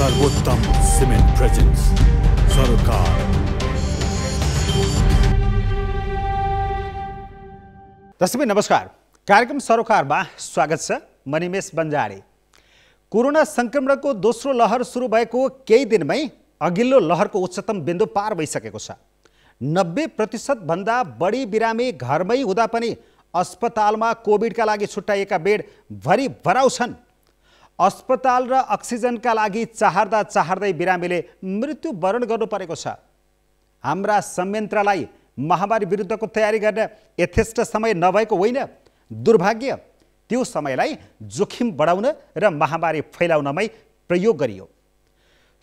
सर्वोत्तम cement presence सरोकार। दर्शक नमस्कार, कार्यक्रम सरोकारमा स्वागत छ। म निमेश बन्जारे। कोरोना संक्रमणको दोस्रो लहर सुरु भएको केही दिनमै अघिल्लो लहरको उच्चतम बिन्दु पार भइसकेको छ। 90% भन्दा बढी बिरामी घरमै हुँदा पनि अस्पतालमा कोभिडका लागि छुट्याइएका बेड भरि भराउ छन्। अस्पताल र अक्सिजनका लागि चाहर्दै बिरामीले मृत्युवरण गर्नु परेको छ। हाम्रा संयन्त्रलाई महामारी विरुद्धको तयारी गर्न यथेष्ट समय नभएको होइन, दुर्भाग्य त्यो समयलाई जोखिम बढाउन र महामारी फैलाउनमै प्रयोग गरियो।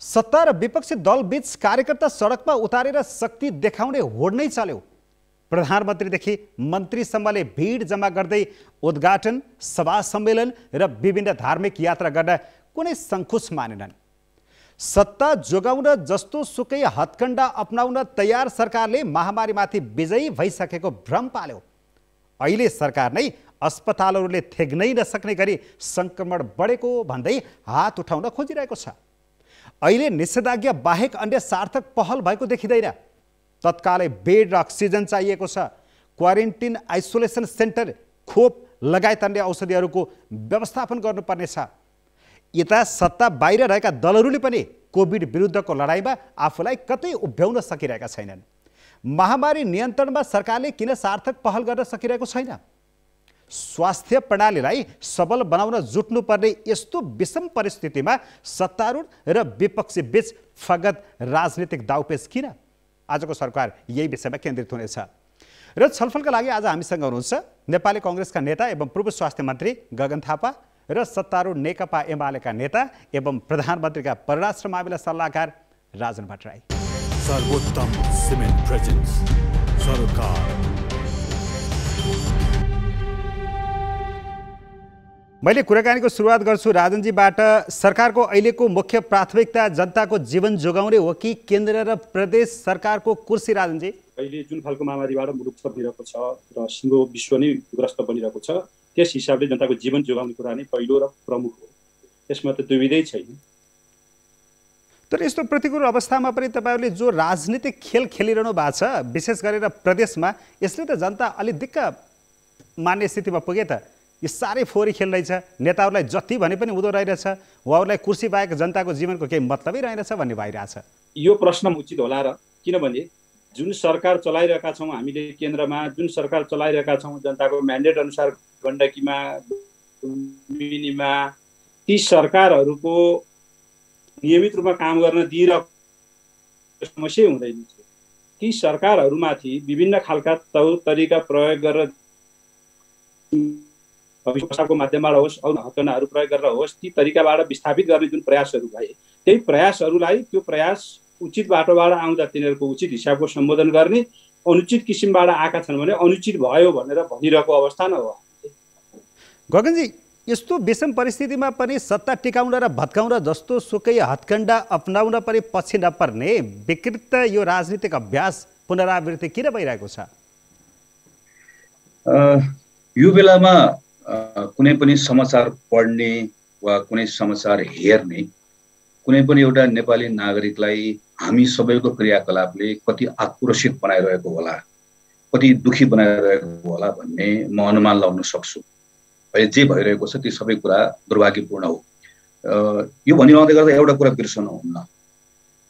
सत्ता र विपक्षी दलबीच कार्यकर्ता सडकमा उतारेर शक्ति देखाउने होड नै चल्यो। प्रधानमन्त्रीदेखि मन्त्रीसम्मले भिड जम्मा गर्दै उद्घाटन, सभा सम्मेलन र विभिन्न धार्मिक यात्रा गर्न कुनै सङ्कोच मानेनन्। सत्ता जोगाउन जस्तो सुकै हत्कण्डा अपनाउन तयार सरकारले महामारीमाथि विजयी भइसकेको भ्रम पाल्यो। अहिले सरकार नै अस्पतालहरूले थेग्नै नसक्ने गरी सङ्क्रमण बढेको भन्दै हात उठाउन खोजिरहेको छ। अहिले निषेधाज्ञा बाहेक अन्य सार्थक पहल भएको देखिँदैन। तत्कालै बेड र अक्सिजन चाहिएको छ। क्वारेन्टिन, आइसोलेसन सेन्टर, खोप लगायत अन्य औषधिहरूको व्यवस्थापन गर्नुपर्नेछ। यता सत्ता बाहिर रहेका दलहरूले पनि कोभिड विरुद्धको लडाइँमा आफूलाई कतै उभ्याउन सकिरहेका छैनन्। महामारी नियन्त्रणमा सरकारले किन सार्थक पहल गर्न सकिरहेको छैन? स्वास्थ्य प्रणालीलाई सबल बनाउन जुट्नुपर्ने यस्तो विषम परिस्थितिमा सत्तारूढ र विपक्षी बीच फगत राजनीतिक दाउपेच किन? आजको सरकार यही विषयमा केन्द्रित हुनेछ र छलफलका लागि आज हामीसँग हुनुहुन्छ नेपाली कांग्रेसका नेता एवं पूर्व स्वास्थ्य मन्त्री गगन थापा र सत्तारूढ नेकपा एमालेका नेता एवं प्रधानमन्त्रीका परराष्ट्र मामिला सल्लाहकार राजन भट्टराई। सर्वोत्तम सिमेन्ट प्रेजेन्स सरोकार। मैले कुराकानीको सुरुवात गर्छु राजनजीबाट। सरकारको अहिलेको मुख्य प्राथमिकता जनताको जीवन जोगाउने हो कि केन्द्र र प्रदेश सरकारको कुर्सी? राजनजी, अहिले जुन खालको महामारीबाट मुलुक बनिरहेको छ र सिङ्गो विश्व नै ग्रस्त बनिरहेको छ, त्यस हिसाबले जनताको जीवन जोगाउने कुरा नै पहिलो र प्रमुख हो। त्यसमा त दुविधै छैन। तर यस्तो प्रतिकूल अवस्थामा पनि तपाईँहरूले जो राजनीतिक खेल खेलिरहनु भएको छ, विशेष गरेर प्रदेशमा, यसले त जनता अलि दिक्क मान्ने स्थितिमा पुगे त। यो साह्रै फोहोरी खेल रहेछ। नेताहरूलाई जति भने पनि हुँदो रहेछ, उहाँहरूलाई कुर्सी बाहेक जनताको जीवनको केही मतलबै रहेनछ भन्ने भइरहेछ। यो प्रश्न उचित होला र, किनभने जुन सरकार चलाइरहेका छौँ हामीले केन्द्रमा, जुन सरकार चलाइरहेका छौँ जनताको म्यान्डेट अनुसार गण्डकीमा, लुम्बिनीमा, ती सरकारहरूको नियमित रूपमा काम गर्न दिइरहेको समस्या हुँदैन। ती सरकारहरूमाथि विभिन्न खालका तौर तरिका प्रयोग गरेर भाषाको माध्यमबाट होस्, हत्कण्डाहरू प्रयोग गरेर होस्, ती तरिकाबाट विस्थापित गर्ने जुन प्रयासहरू भए, त्यही प्रयासहरूलाई त्यो प्रयास उचित बाटोबाट आउँदा तिनीहरूको उचित हिसाबको सम्बोधन गर्ने, अनुचित किसिमबाट आएका छन् भने अनुचित भयो भनेर भनिरहेको अवस्था न हो। गगनजी, यस्तो विषम परिस्थितिमा पनि सत्ता टिकाउन र भत्काउन जस्तो सुकै हत्कण्डा अपनाउन पनि पछि नपर्ने विकृत यो राजनीतिक अभ्यास पुनरावृत्ति किन भइरहेको छ? यो बेलामा कुनै पनि समाचार पढ्ने वा कुनै समाचार हेर्ने कुनै पनि एउटा नेपाली नागरिकलाई हामी सबैको क्रियाकलापले कति आक्रोशित बनाइरहेको होला, कति दुखी बनाइरहेको होला भन्ने म अनुमान लगाउन सक्छु। अहिले जे भइरहेको छ ती सबै कुरा दुर्भाग्यपूर्ण हो। यो भनिरहँदै गर्दा एउटा कुरा बिर्सनु हुन्न,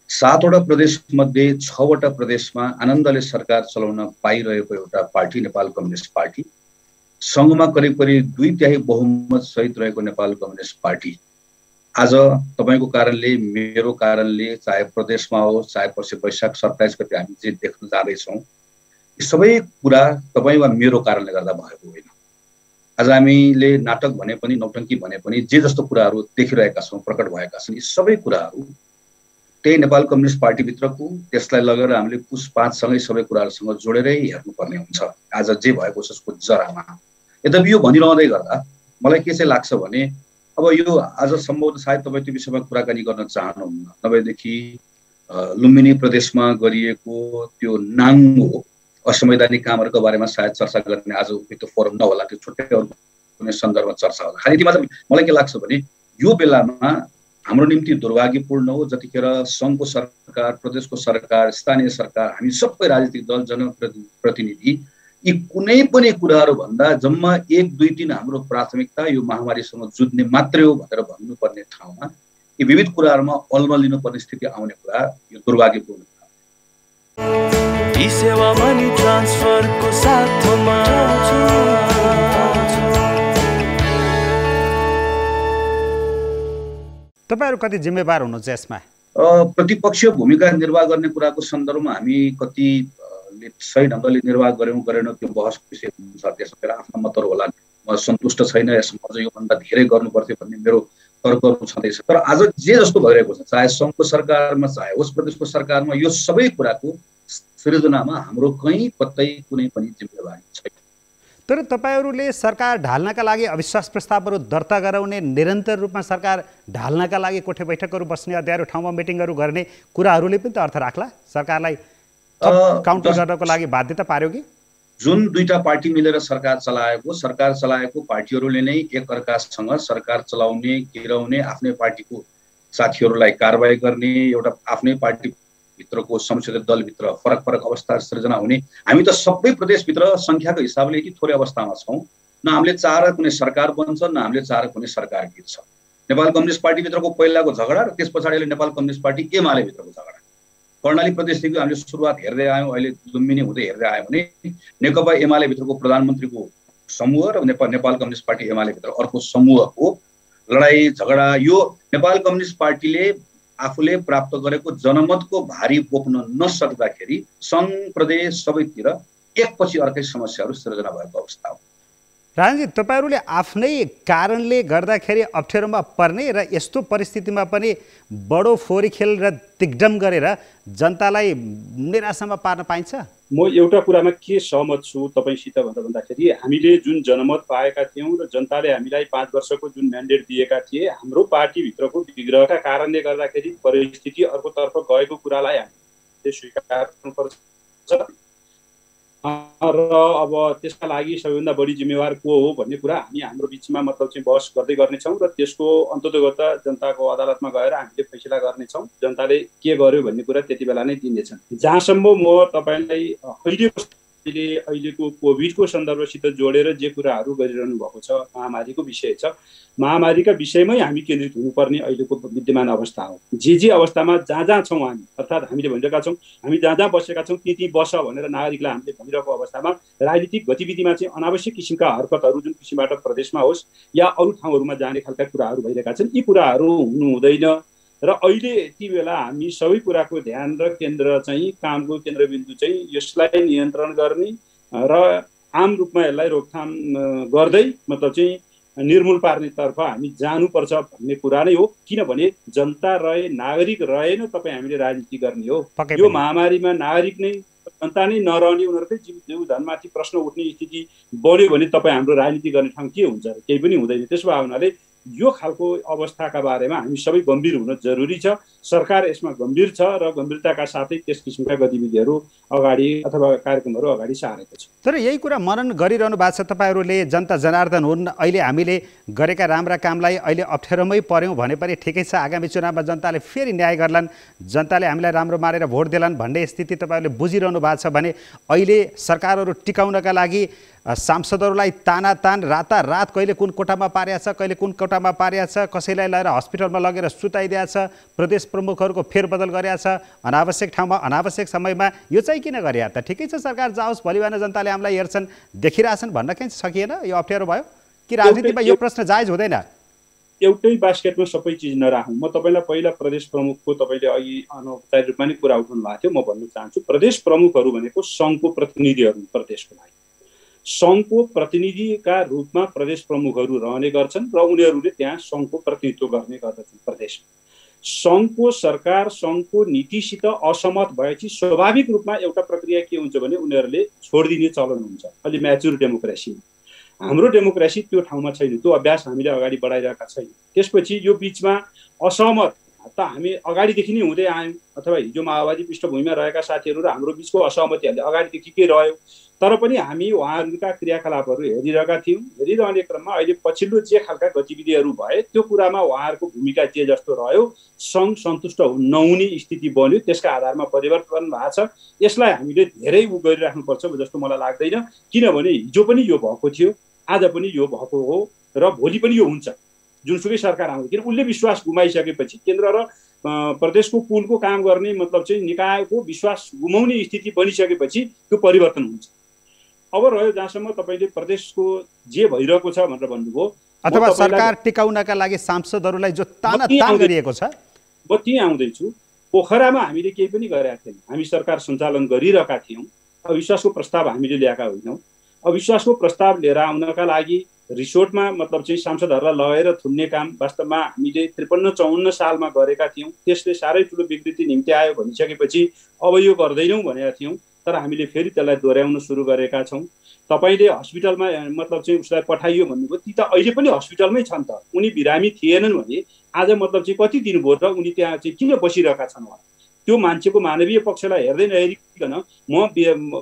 7 वटा प्रदेशमध्ये 6 वटा प्रदेशमा आनन्दले सरकार चलाउन पाइरहेको एउटा पार्टी नेपाल कम्युनिस्ट पार्टी, सङ्घमा करिब 2/3 बहुमत सहित रहेको नेपाल कम्युनिस्ट पार्टी आज तपाईँको कारणले, मेरो कारणले, चाहे प्रदेशमा होस् चाहे पछि वैशाख 27 गते हामी जे देख्न जाँदैछौँ, यी सबै कुरा तपाईँ वा मेरो कारणले गर्दा भएको होइन। आज हामीले नाटक भने पनि, नौटङ्की भने पनि, जे जस्तो कुराहरू देखिरहेका छौँ, प्रकट भएका छन्, यी सबै कुराहरू त्यही नेपाल कम्युनिस्ट पार्टीभित्रको, त्यसलाई लगेर हामीले पुस 5 सँगै सबै कुराहरूसँग जोडेरै हेर्नुपर्ने हुन्छ आज जे भएको छ उसको जरामा। यद्यपि यो भनिरहँदै गर्दा मलाई के चाहिँ लाग्छ भने अब यो आज सम्भवतः सायद तपाईँ त्यो विषयमा कुराकानी गर्न चाहनुहुन्न, नभएदेखि लुम्बिनी प्रदेशमा गरिएको त्यो नाङ्गो असंवैधानिक कामहरूको बारेमा सायद चर्चा गर्ने आज उपयुक्त फोरम नहोला, त्यो छुट्टै कुनै सन्दर्भमा चर्चा होला। खालि यतिमा चाहिँ मलाई के लाग्छ भने यो बेलामा हाम्रो निम्ति दुर्भाग्यपूर्ण हो। जतिखेर सङ्घको सरकार, प्रदेशको सरकार, स्थानीय सरकार, हामी सबै राजनीतिक दल, जनप्रतिनिधि यी कुनै पनि कुराहरू भन्दा जम्मा 1, 2, 3 हाम्रो प्राथमिकता यो महामारीसँग जुझ्ने मात्रै हो भनेर भन्नुपर्ने ठाउँमा यी विविध कुराहरूमा अल्मलिनुपर्ने स्थिति आउने कुरा यो दुर्भाग्यपूर्ण कुरा। सेवा मनी ट्रान्सफरको साथमा तपाईहरु कति जिम्मेवार हुनुहुन्छ यसमा? प्रतिपक्षीय भूमिका निर्वाह गर्ने कुराको सन्दर्भमा हामी कति सही ढङ्गले निर्वाह गरेनौँ त्यो बहसको विषय हुन्छ। त्यसमा आफ्ना मतहरू होला, म सन्तुष्ट छैन, यसमा अझ योभन्दा धेरै गर्नुपर्थ्यो भन्ने मेरो तर्कहरू छँदैछ। तर आज जे जस्तो भइरहेको छ, चाहे सङ्घको सरकारमा चाहे होस् प्रदेशको सरकारमा, यो सबै कुराको सृजनामा हाम्रो कहीँ कतै कुनै पनि जिम्मेवारी छैन। तर तपाईहरुले सरकार ढाल्नका लागि अविश्वास प्रस्तावहरू दर्ता गराउने, निरन्तर रूपमा सरकार ढाल्नका लागि कोठे बैठकहरू बस्ने, अध्ययन ठाउँमा मिटिङहरू गर्ने कुराहरूले पनि त अर्थ राख्ला। सरकारलाई काउन्टर गर्नको लागि बाध्यता पार्यो कि? जुन दुईटा पार्टी मिलेर सरकार चलाएको पार्टीहरूले नै एकअर्कासँग सरकार चलाउने, गिराउने, आफ्नै पार्टीको साथीहरूलाई कारबाही गर्ने, एउटा आफ्नै पार्टी भित्रको संसदीय दलभित्र फरक अवस्था सृजना हुने। हामी त सबै प्रदेशभित्र सङ्ख्याको हिसाबले यति थोरै अवस्थामा छौँ। न हामीले चाहेर कुनै सरकार बन्छ, न हामीले चाहेर कुनै सरकार गिर्छ। नेपाल कम्युनिस्ट पार्टीभित्रको पहिलाको झगडा र त्यस पछाडि नेपाल कम्युनिस्ट पार्टी एमाले भित्रको झगडा, कर्णाली प्रदेशदेखि हामीले सुरुवात हेर्दै आयौँ, अहिले लुम्बिनी हुँदै हेर्दै आयौँ भने नेकपा एमाले भित्रको प्रधानमन्त्रीको समूह र नेपाल कम्युनिस्ट पार्टी एमाले भित्र अर्को समूहको लडाई झगडा। यो नेपाल कम्युनिस्ट पार्टीले आफूले प्राप्त गरेको जनमतको भारी बोक्न नसक्दाखेरि सङ्घ प्रदेश सबैतिर एकपछि अर्कै समस्याहरू सृजना भएको अवस्था हो। राजनीति तपाईहरुले आफ्नै कारणले गर्दाखेरि अप्ठ्यारोमा पर्ने र यस्तो परिस्थितिमा पनि बडो फोरी खेल र दिग्डम गरेर जनतालाई निराशामा पार्न पाइन्छ? म एउटा कुरामा के सहमत छु तपाईसित भन्दाखेरि हामीले जुन जनमत पाएका थियौँ र जनताले हामीलाई 5 वर्षको जुन म्यान्डेट दिएका थिए, हाम्रो पार्टीभित्रको विग्रहका कारणले गर्दाखेरि परिस्थिति अर्कोतर्फ गएको कुरालाई हामीले स्वीकार गर्नुपर्छ। र अब त्यसका लागि सबैभन्दा बढी जिम्मेवार को हो भन्ने कुरा हामी हाम्रो बिचमा मतलब चाहिँ बहस गर्दै गर्नेछौँ र त्यसको अन्ततोगत जनताको अदालतमा गएर हामीले फैसला गर्नेछौँ। जनताले के गर्यो भन्ने कुरा त्यति बेला नै दिनेछन्। जहाँसम्म म तपाईँलाई अहिलेको कोभिडको सन्दर्भसित जोडेर जे कुराहरू गरिरहनु भएको छ, महामारीको विषय छ, महामारीका विषयमै हामी केन्द्रित हुनुपर्ने अहिलेको विद्यमान अवस्था हो। जे अवस्थामा जहाँ छौँ हामी, अर्थात् हामीले भनिरहेका छौँ हामी जहाँ बसेका छौँ त्यहीँ बस भनेर नागरिकलाई हामीले भनिरहेको अवस्थामा राजनीतिक गतिविधिमा चाहिँ अनावश्यक किसिमका हरकतहरू जुन किसिमबाट प्रदेशमा होस् या अरू ठाउँहरूमा जाने खालका कुराहरू भइरहेका छन्, यी कुराहरू हुनु हुँदैन। र अहिले यति बेला हामी सबै कुराको ध्यान र केन्द्र चाहिँ कामको केन्द्रबिन्दु चाहिँ यसलाई नियन्त्रण गर्ने र आम रूपमा यसलाई रोकथाम गर्दै मतलब चाहिँ निर्मूल पार्नेतर्फ हामी जानुपर्छ भन्ने कुरा नै हो। किनभने जनता रहे, नागरिक रहे न तपाईँ हामीले राजनीति गर्ने हो। यो महामारीमा नागरिक नै, जनता नै नरहने, उनीहरूकै जीवधनमाथि प्रश्न उठ्ने स्थिति बढ्यो भने तपाईँ हाम्रो राजनीति गर्ने ठाउँ के हुन्छ? केही पनि हुँदैन। त्यसो भए हुनाले यो खालको अवस्थाका बारेमा हामी सबै गम्भीर हुन जरुरी छ। सरकार यसमा गम्भीर छ र गम्भीरताका साथै त्यस किसिमका गतिविधिहरू अगाडि अथवा कार्यक्रमहरू अगाडि सारेको छ। तर यही कुरा मनन गरिरहनु भएको छ तपाईहरुले। जनता जनार्दन हुन्, अहिले हामीले गरेका राम्रा कामलाई अहिले अप्ठ्यारोमै पर्यौँ भने पनि ठिकै छ, आगामी चुनावमा जनताले फेरि न्याय गर्लान्, जनताले हामीलाई राम्रो मानेर भोट देलान् भन्ने स्थिति तपाईहरुले बुझिरहनु भएको छ भने अहिले सरकारहरू टिकाउनका लागि सांसदहरूलाई तानातान, रातारात कहिले कुन कोठामा पारेको छ, कहिले कुन कोठामा पारेको छ, कसैलाई लिएर हस्पिटलमा लगेर सुताइदिएको छ, प्रदेश प्रमुखहरूको फेरबदल गरेको छ अनावश्यक ठाउँमा अनावश्यक समयमा। यो चाहिँ किन गरे त? ठिकै छ, सरकार जाओस्, भोलि बिहान जनताले हामीलाई हेर्छन्, देखिरहेछन् भन्न कहीँ सकिएन? यो अप्ठ्यारो भयो कि राजनीतिमा यो प्रश्न जायज हुँदैन? एउटै बास्केटमा सबै चिज नराखौँ। म तपाईँलाई पहिला प्रदेश प्रमुखको तपाईँले अघि अनौपचारिक रूपमा नै कुरा उठाउनु भएको थियो, म भन्न चाहन्छु प्रदेश प्रमुखहरू भनेको सङ्घको प्रतिनिधिहरू प्रदेशको लागि। सङ्घको प्रतिनिधिका रूपमा प्रदेश प्रमुखहरू रहने गर्छन् र उनीहरूले त्यहाँ सङ्घको प्रतिनिधित्व गर्ने गर्दछन् प्रदेशमा। सङ्घको सरकार सङ्घको नीतिसित असहमत भएपछि स्वाभाविक रूपमा एउटा प्रक्रिया के हुन्छ भने उनीहरूले छोडिदिने चलन हुन्छ। अलि म्याच्युर डेमोक्रेसीमा हाम्रो डेमोक्रेसी त्यो ठाउँमा छैन, त्यो अभ्यास हामीले अगाडि बढाइरहेका छैनौँ। त्यसपछि यो बिचमा असहमत त हामी अगाडिदेखि नै हुँदै आयौँ अथवा हिजो माओवादी पृष्ठभूमिमा रहेका साथीहरू र हाम्रो बिचको असहमतिहरूले अगाडिदेखिकै रह्यो, तर पनि हामी उहाँहरूका क्रियाकलापहरू हेरिरहेका थियौँ। हेरिरहने क्रममा अहिले पछिल्लो जे खालका गतिविधिहरू भए त्यो कुरामा उहाँहरूको भूमिका जे जस्तो रह्यो सङ्घ सन्तुष्ट नहुने स्थिति बन्यो, त्यसका आधारमा परिवर्तन भएको छ। यसलाई हामीले धेरै गरिराख्नुपर्छ जस्तो मलाई लाग्दैन, किनभने हिजो पनि यो भएको थियो, आज पनि यो भएको हो र भोलि पनि यो हुन्छ जुनसुकै सरकार आउँछ। किन उसले विश्वास गुमाइसकेपछि केन्द्र र प्रदेशको पुलको काम गर्ने मतलब चाहिँ निकायको विश्वास गुमाउने स्थिति बनिसकेपछि त्यो परिवर्तन हुन्छ। अब रह्यो जहाँसम्म तपाईँले प्रदेशको जे भइरहेको छ भनेर भन्नुभयो अथवा सरकार टिकाउनका लागि सांसदहरूलाई जो तानातान गरिएको छ, म त्यहीँ आउँदैछु। पोखरामा हामीले केही पनि गरेका थियौँ, हामी सरकार सञ्चालन गरिरहेका थियौँ। अविश्वासको प्रस्ताव हामीले ल्याएका होइनौँ। अविश्वासको प्रस्ताव लिएर आउनका लागि रिसोर्टमा मतलब चाहिँ सांसदहरूलाई लगेर थुन्ने काम वास्तवमा हामीले 53-54 सालमा गरेका थियौँ। त्यसले साह्रै ठुलो विकृति निम्ति आयो भनिसकेपछि अब यो गर्दैनौँ भनेका थियौँ, तर हामीले फेरि त्यसलाई दोहोऱ्याउन सुरु गरेका छौँ। तपाईँले हस्पिटलमा मतलब चाहिँ उसलाई पठाइयो भन्नुभयो, ती त अहिले पनि हस्पिटलमै छन् त। उनी बिरामी थिएनन् भने आज मतलब चाहिँ कति दिनुभयो र उनी त्यहाँ चाहिँ किन बसिरहेका छन् उहाँ? त्यो मान्छेको मानवीय पक्षलाई हेर्दै नहेरिकन म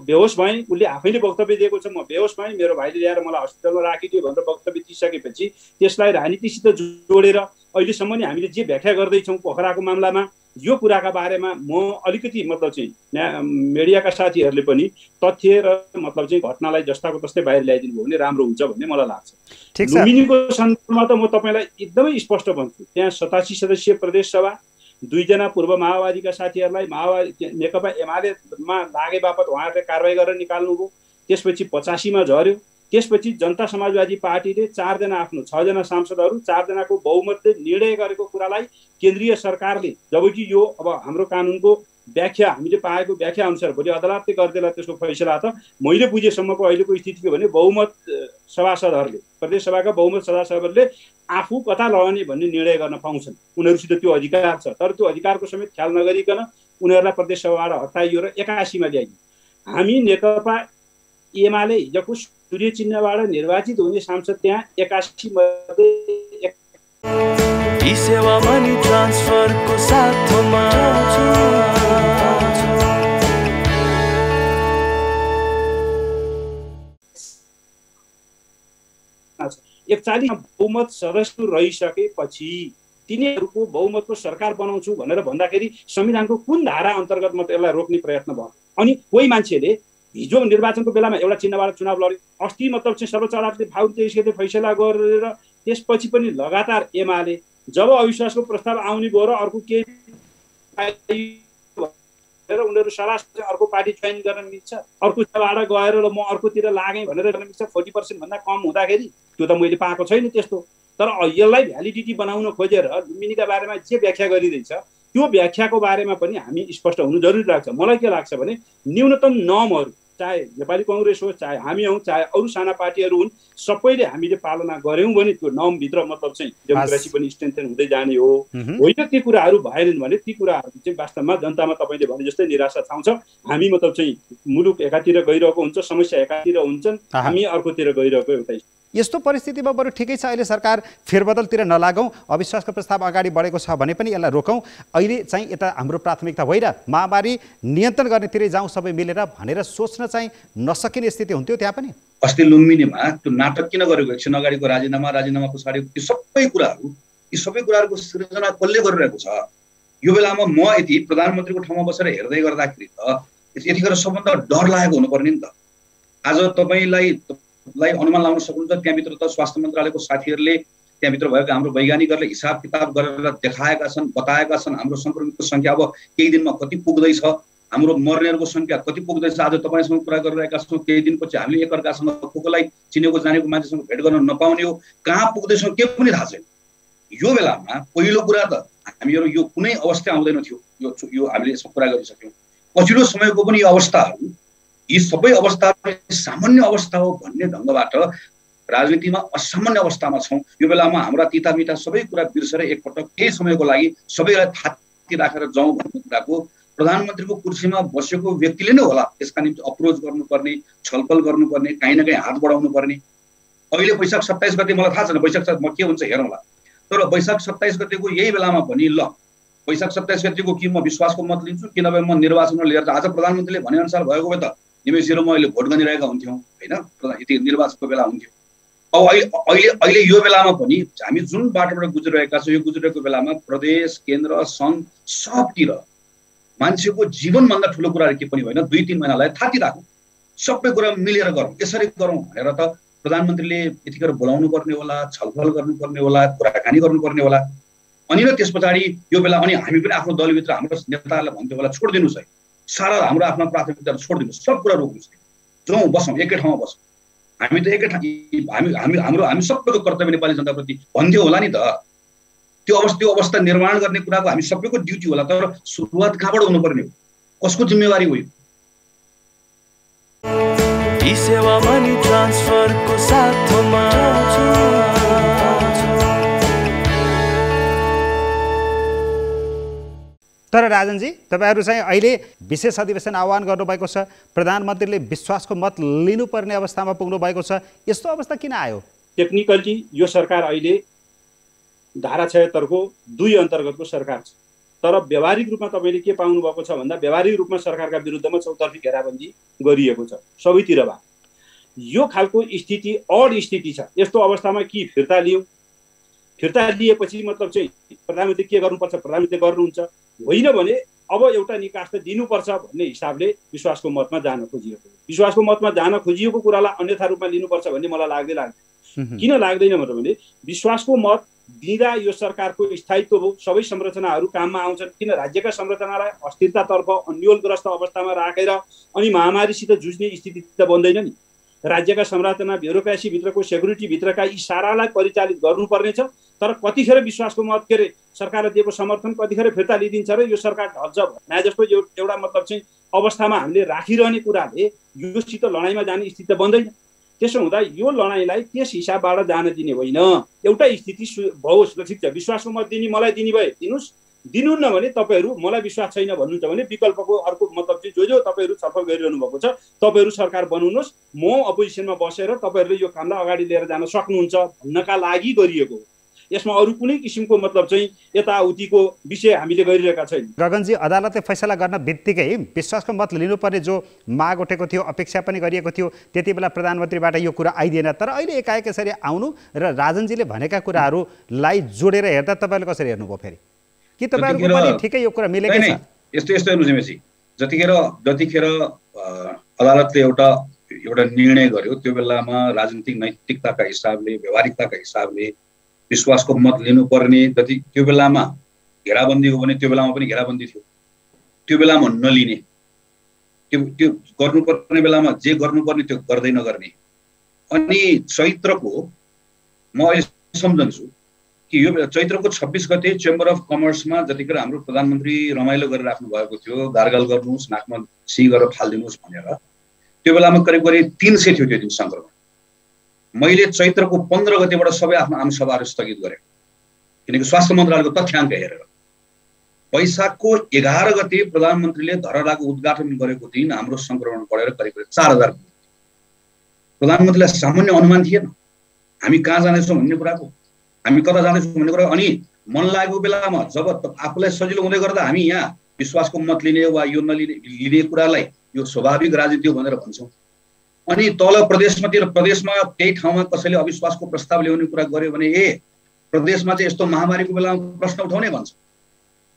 बेहोस भएँ, उसले आफैले वक्तव्य दिएको छ, म बेहोस भएँ, मेरो भाइले ल्याएर मलाई हस्पिटलमा राखिदियो भनेर वक्तव्य दिइसकेपछि त्यसलाई राजनीतिसित जोडेर अहिलेसम्म नि हामीले जे व्याख्या गर्दैछौँ पोखराको मामलामा यो कुराका बारेमा म अलिकति मतलब चाहिँ मिडियाका साथीहरूले पनि तथ्य र मतलब चाहिँ घटनालाई जस्ताको तस्तै बाहिर ल्याइदिनु भयो भने राम्रो हुन्छ भन्ने मलाई लाग्छ। लुम्बिनीको सन्दर्भमा त म तपाईँलाई एकदमै स्पष्ट भन्छु, त्यहाँ 87 सदस्यीय प्रदेश सभा, 2 जना पूर्व माओवादीका साथीहरूलाई माओवादी नेकपा एमालेमा लागे बापत उहाँहरूले कारवाही गरेर निकाल्नुभयो। त्यसपछि 85 मा झर्यो। त्यसपछि जनता समाजवादी पार्टीले 4 जना आफ्नो 6 जना सांसदहरू 4 जनाको बहुमतले निर्णय गरेको कुरालाई केन्द्रीय सरकारले, जबकि यो अब हाम्रो कानुनको व्याख्या हामीले पाएको व्याख्या अनुसार भोलि अदालतले गर्देला त्यसको फैसला त मैले बुझेसम्मको अहिलेको स्थिति के भने बहुमत सभासदहरूले प्रदेश सभाका बहुमत सभासदहरूले आफू कता लगाउने भन्ने निर्णय गर्न पाउँछन्। उनीहरूसित त्यो अधिकार छ, तर त्यो अधिकारको समेत ख्याल नगरिकन उनीहरूलाई प्रदेश सभाबाट हटाइयो र 81 मा ल्याइयो। हामी नेकपा एमाले हिजोको सूर्य चिन्हबाट निर्वाचित हुने सांसद त्यहाँ 81 मध्ये सेवा मनी ट्रान्सफरको साथमा 41 बहुमत सदस्य रहिसकेपछि तिनीहरूको बहुमतको सरकार बनाउँछु भनेर भन्दाखेरि संविधानको कुन धारा अन्तर्गत मात्र यसलाई रोक्ने प्रयत्न भयो? अनि कोही मान्छेले हिजो निर्वाचनको बेलामा एउटा चिन्हबाट चुनाव लड्यो, अस्ति मतलब चाहिँ सर्वोच्च अदालतले फागुन 23 गते फैसला गरेर त्यसपछि पनि लगातार एमाले जब अविश्वासको प्रस्ताव आउने भयो र अर्को केही उनीहरू सलाह अर्को पार्टी जोइन गर्न मिल्छ, अर्को सभाबाट गएर म अर्कोतिर लागेँ भनेर गर्न मिल्छ 40% भन्दा कम हुँदाखेरि। त्यो त मैले पाएको छैन त्यस्तो। तर यसलाई भ्यालिडिटी बनाउन खोजेर लुम्बिनीका बारेमा जे व्याख्या गरिँदैछ त्यो व्याख्याको बारेमा पनि हामी स्पष्ट हुनु जरुरी लाग्छ। मलाई के लाग्छ भने न्यूनतम नर्महरू चाहे नेपाली कांग्रेस हो, चाहे हामी हौँ, चाहे अरू साना पार्टीहरू हुन्, सबैले हामीले पालना गऱ्यौँ भने त्यो नर्मभित्र मतलब चाहिँ डेमोक्रेसी पनि स्ट्रेन्थेन हुँदै जाने हो। होइन ती कुराहरू भएनन् भने ती कुराहरू चाहिँ वास्तवमा जनतामा तपाईँले भने जस्तै निराशा छाउँछ। हामी मतलब चाहिँ मुलुक एकातिर गइरहेको हुन्छ, समस्या एकातिर हुन्छन्, हामी अर्कोतिर गइरहेको एउटै। यस्तो परिस्थितिमा बरु ठिकै छ, अहिले सरकार फेरबदलतिर नलागौँ, अविश्वासको प्रस्ताव अगाडि बढेको छ भने पनि यसलाई रोकौँ, अहिले चाहिँ यता हाम्रो प्राथमिकता होइन महामारी नियन्त्रण गर्नेतिरै जाउँ सबै मिलेर भनेर सोच्न चाहिँ नसकिने स्थिति हुन्थ्यो त्यहाँ पनि। अस्ति लुम्बिनीमा त्यो नाटक किन गरेको? एकछिन अगाडिको राजीनामा पछाडि यो सबै कुराहरूको सृजना कसले गरिरहेको छ? यो बेलामा म यति प्रधानमन्त्रीको ठाउँमा बसेर हेर्दै गर्दाखेरि त यतिखेर सबभन्दा डर लागेको हुनुपर्ने नि त। आज तपाईँलाई अनुमान लगाउन सक्नुहुन्छ त्यहाँभित्र त स्वास्थ्य मन्त्रालयको साथीहरूले त्यहाँभित्र भएको हाम्रो वैज्ञानिकहरूले हिसाब किताब गरेर देखाएका छन्, बताएका छन् हाम्रो संक्रमितको संख्या अब केही दिनमा कति पुग्दैछ, हाम्रो मर्नेहरूको संख्या कति पुग्दैछ। आज तपाईँसँग कुरा गरिरहेका छौँ, केही दिनपछि हामीले एकअर्कासँग को कोलाई चिनेको जानेको मान्छेसँग भेट गर्न नपाउने हो, कहाँ पुग्दैछौँ के पनि थाहा छैन। यो बेलामा पहिलो कुरा त हामीहरू यो कुनै अवस्था आउँदैन थियो, यो हामीले यसमा कुरा गरिसक्यौँ। पछिल्लो समयको पनि यो अवस्थाहरू, यी सबै अवस्थाहरू सामान्य अवस्था हो भन्ने ढङ्गबाट राजनीतिमा असामान्य अवस्थामा छौँ। यो बेलामा हाम्रा तिता मिठा सबै कुरा बिर्सेर एकपटक केही समयको लागि सबैलाई थाती राखेर जाउँ भन्ने कुराको प्रधानमन्त्रीको कुर्सीमा बसेको व्यक्तिले नै होला यसका निम्ति अप्रोच गर्नुपर्ने, छलफल गर्नुपर्ने, काहीँ न काहीँ हात बढाउनु पर्ने। अहिले वैशाख 27 गते मलाई थाहा छैन वैशाख के हुन्छ हेरौँला, तर वैशाख 27 गतेको यही बेलामा पनि ल वैशाख 27 गतिको कि म विश्वासको मत लिन्छु कि नभए म निर्वाचनमा लिएर आज प्रधानमन्त्रीले भनेअनुसार भएको भए त निमेषहरू म अहिले भोट गरिरहेका हुन्थ्यौँ होइन, यति निर्वाचनको बेला हुन्थ्यो। अब अहिले यो बेलामा पनि हामी जुन बाटोबाट गुज्रिरहेका छौँ, यो गुज्रिरहेको बेलामा प्रदेश, केन्द्र, सङ्घ सबतिर मान्छेको जीवनभन्दा ठुलो कुराहरू के पनि होइन। 2-3 महिनालाई थाती राखौँ, सबै कुरा मिलेर गरौँ, यसरी गरौँ भनेर त प्रधानमन्त्रीले यतिखेर बोलाउनु पर्ने होला, छलफल गर्नुपर्ने होला, कुराकानी गर्नुपर्ने होला। अनि र त्यस पछाडि यो बेला अनि हामी पनि आफ्नो दलभित्र हाम्रो नेताहरूलाई भन्थ्यो होला छोडिदिनुहोस् है, सारा हाम्रो आफ्ना प्राथमिकताहरू छोडिदिनुहोस्, सब कुरा रोक्नुहोस्, जाउँ बसौँ एकै ठाउँमा बसौँ। हामी त एकै हामी सबैको कर्तव्य नेपाली जनताप्रति भन्थ्यो होला नि त। त्यो अवस्था निर्माण गर्ने कुराको हामी सबैको ड्युटी होला, तर सुरुवात कहाँबाट हुनुपर्ने हो, कसको जिम्मेवारी हो? ई सेवा मनी ट्रान्सफरको साथमा तर राजनजी, तपाईँहरू चाहिँ अहिले विशेष अधिवेशन आह्वान गर्नुभएको छ, प्रधानमन्त्रीले विश्वासको मत लिनुपर्ने अवस्थामा पुग्नु भएको छ, यस्तो अवस्था किन आयो? टेक्निकली यो सरकार अहिले धारा 76 को 2 अन्तर्गतको सरकार छ, तर व्यावहारिक रूपमा तपाईँले के पाउनु भएको छ भन्दा व्यावहारिक रूपमा सरकारका विरुद्धमा चौतर्फी घेराबन्दी गरिएको छ सबैतिरबाट। यो खालको स्थिति अड स्थिति छ। यस्तो अवस्थामा कि फिर्ता लियौँ, फिर्ता लिएपछि मतलब चाहिँ प्रधानमन्त्री के गर्नुपर्छ प्रधानमन्त्री गर्नुहुन्छ, होइन भने अब एउटा निकास त दिनुपर्छ भन्ने हिसाबले विश्वासको मतमा जान खोजिएको। विश्वासको मतमा जान खोजिएको कुरालाई अन्यथा रूपमा लिनुपर्छ भन्ने मलाई लाग्दैन। किन लाग्दैन भने विश्वासको मत दिँदा यो सरकारको स्थायित्व हो, सबै संरचनाहरू काममा आउँछन्। किन राज्यका संरचनालाई अस्थिरतातर्फ अन्योलग्रस्त अवस्थामा राखेर अनि महामारीसित जुझ्ने स्थिति त बन्दैन नि। राज्यका संरचना, ब्युरोक्रेसीभित्रको सेक्युरिटीभित्रका यी सारालाई परिचालित गर्नुपर्ने छ। तर कतिखेर विश्वासको मत के अरे सरकारले दिएको समर्थन कतिखेर फिर्ता लिइदिन्छ र यो सरकार ढल्छ भने जस्तो एउटा मतलब चाहिँ अवस्थामा हामीले राखिरहने कुराले योसित लडाइँमा जाने स्थिति त बन्दैन। त्यसो हुँदा यो लडाइँलाई त्यस हिसाबबाट जान दिने होइन। एउटा स्थिति भओस्, ठिक छ, विश्वासको मत दिने मलाई दिने भए दिनुहोस्, दिनुहुन्न भने तपाईँहरू मलाई विश्वास छैन भन्नुहुन्छ भने विकल्पको अर्को मतलब चाहिँ जो तपाईँहरू छलफल गरिरहनु भएको छ तपाईँहरू सरकार बनाउनुहोस्, म अपोजिसनमा बसेर तपाईँहरूले यो कामलाई अगाडि लिएर जान सक्नुहुन्छ भन्नका लागि गरिएको हो। यसमा अरू कुनै किसिमको मतलब चाहिँ यताउतिको विषय हामीले गरिरहेका छैनौँ। गगनजी, अदालतले फैसला गर्न बित्तिकै विश्वासको मत लिनुपर्ने जो माग उठेको थियो, अपेक्षा पनि गरिएको थियो, त्यति बेला प्रधानमन्त्रीबाट यो कुरा आइदिएन। तर अहिले एकाएक यसरी आउनु र राजनजीले भनेका कुराहरूलाई जोडेर हेर्दा तपाईँले कसरी हेर्नुभयो फेरि? कि तपाईँहरूको पनि ठिकै यो कुरा मिलेकै छ? यस्तो हेर्नु जिम्मेसी, जतिखेर अदालतले एउटा निर्णय गर्यो त्यो बेलामा राजनीतिक नैतिकताका हिसाबले, व्यावहारिकताका हिसाबले विश्वासको मत लिनुपर्ने, जति त्यो बेलामा घेराबन्दी हो भने त्यो बेलामा पनि घेराबन्दी थियो, त्यो बेलामा नलिने, त्यो गर्नुपर्ने बेलामा जे गर्नुपर्ने त्यो गर्दै नगर्ने। अनि चैत्रको म अहिले सम्झन्छु कि यो चैत्रको 26 गते चेम्बर अफ कमर्समा जतिखेर हाम्रो प्रधानमन्त्री रमाइलो गरेर राख्नु भएको थियो, गार्गल गर्नुहोस्, नाकमा सी गरेर फालिदिनुहोस् भनेर, त्यो बेलामा करिब 300 थियो त्यो दिन सङ्क्रमण। मैले चैत्रको 15 गतेबाट सबै आफ्नो आमसभाहरू स्थगित गरेँ, किनकि स्वास्थ्य मन्त्रालयको तथ्याङ्क हेरेर। वैशाखको 11 गते प्रधानमन्त्रीले धरहराको उद्घाटन गरेको दिन हाम्रो सङ्क्रमण बढेर करिब 4000 पुग्यो। प्रधानमन्त्रीलाई सामान्य अनुमान थिएन हामी कहाँ जानेछौँ भन्ने कुराको, हामी कता जाँदैछौँ भन्ने कुरा। अनि मन लागेको बेलामा जब आफूलाई सजिलो हुँदै गर्दा हामी यहाँ विश्वासको मत लिने वा यो लिने कुरालाई यो स्वाभाविक राजनीति हो भनेर भन्छौँ। अनि तल प्रदेशमा त्यही ठाउँमा कसैले अविश्वासको प्रस्ताव ल्याउने कुरा गर्यो भने प्रदेशमा चाहिँ यस्तो महामारीको बेलामा प्रश्न उठाउने भन्छ।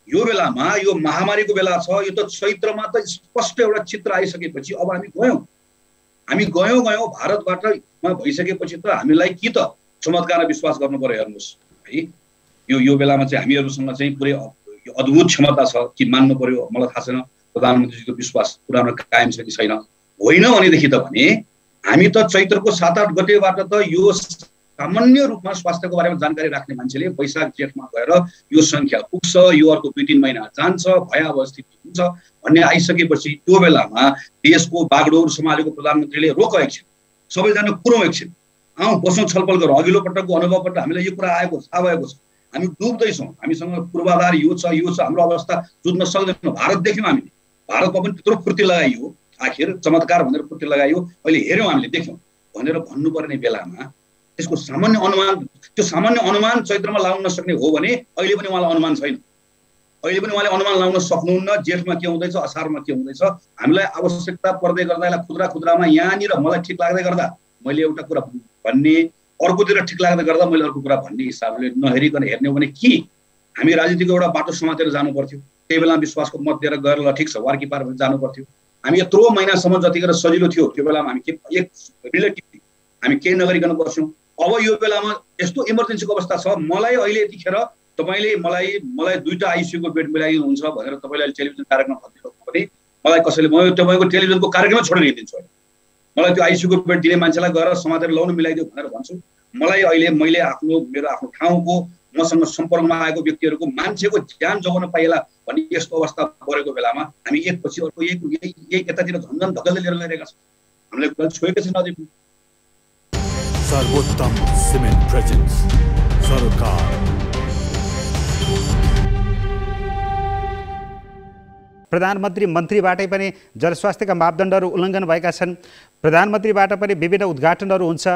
यो बेलामा यो महामारीको बेला छ, यो त चैत्रमा त स्पष्ट एउटा चित्र आइसकेपछि अब हामी गयौँ भारतबाट भइसकेपछि त हामीलाई कि त चमत्कार विश्वास गर्नु पर्यो। हेर्नुहोस् है, यो बेलामा चाहिँ हामीहरूसँग चाहिँ पुरै अद्भुत क्षमता छ कि मान्नु पर्यो। मलाई थाहा छैन प्रधानमन्त्रीजीको विश्वास पुरानो कायम छ कि छैन। होइन भनेदेखि त भने हामी त चैत्रको 7-8 गतेबाट त यो सामान्य रूपमा स्वास्थ्यको बारेमा जानकारी राख्ने मान्छेले वैशाख जेठमा गएर यो सङ्ख्या पुग्छ, यो अर्को 2-3 महिना जान्छ, भयावह स्थिति हुन्छ भन्ने आइसकेपछि त्यो बेलामा देशको बागडोर सम्हालेको प्रधानमन्त्रीले रोक एकछिन, सबैजना कुरौँ एकछिन, आउँ बसौँ, छलफल गरौँ। अघिल्लो पटकको अनुभवबाट हामीलाई यो कुरा आएको थाहा भएको छ, हामी डुब्दैछौँ, हामीसँग पूर्वाधार यो छ, हाम्रो अवस्था जुझ्न सक्दैनौँ। भारत देख्यौँ हामीले, भारतमा पनि त्यत्रो फुर्ती लगाइयो, आखिर चमत्कार भनेर फुर्ती लगाइयो, अहिले हेऱ्यौँ हामीले देख्यौँ भनेर भन्नुपर्ने बेलामा त्यसको सामान्य अनुमान चैत्रमा लाउन नसक्ने हो भने अहिले पनि उहाँलाई अनुमान छैन। अहिले पनि उहाँले अनुमान लगाउन सक्नुहुन्न जेठमा के हुँदैछ, असारमा के हुँदैछ। हामीलाई आवश्यकता पर्दै गर्दा यसलाई खुद्रा खुद्रामा यहाँनिर मलाई ठिक लाग्दै गर्दा मैले एउटा कुरा भन्ने, अर्कोतिर ठिक लाग्दै गर्दा मैले अर्को कुरा भन्ने हिसाबले नहेरिकन हेर्ने हो भने के हामी राजनीतिको एउटा बाटो समातेर जानु पर्थ्यो। त्यही बेला विश्वासको मत दिएर गएर ल ठिक छ वार्की पार भने जानु पर्थ्यो। हामी यत्रो महिनासम्म जतिखेर सजिलो थियो त्यो बेलामा हामी एक रिलेटिभली हामी केही नगरिकन बस्यौँ। अब यो बेलामा यस्तो इमर्जेन्सीको अवस्था छ। मलाई अहिले यतिखेर तपाईँले मलाई 2टा आइसियूको बेड मिलाइदिनुहुन्छ भनेर तपाईँले अहिले टेलिभिजन कार्यक्रम भनिदिनु भने मलाई कसैले म तपाईँको टेलिभिजनको कार्यक्रमै छोडेर हिँडिदिन्छु। मलाई त्यो आइसियूको बेड दिने मान्छेलाई गएर समातेर लाउनु मिलाइदियो भनेर भन्छु। मलाई अहिले मैले मेरो आफ्नो ठाउँको मसँग सम्पर्कमा आएको व्यक्तिहरूको मान्छेको ज्यान जोगाउन पाइएला भन्ने यस्तो अवस्था परेको बेलामा हामी एकपछि अर्को यही यतातिर झन्झन धकल्दै लिएर गइरहेका छौँ। हामीले कुरा छोएकै छैन अझै। सर्वोत्तम सिमेन्ट प्रेजेन्स सरकार। प्रधानमन्त्री मन्त्रीबाटै पनि जनस्वास्थ्यका मापदण्डहरू उल्लङ्घन भएका छन्। प्रधानमन्त्रीबाट पनि विभिन्न उद्घाटनहरू हुन्छ।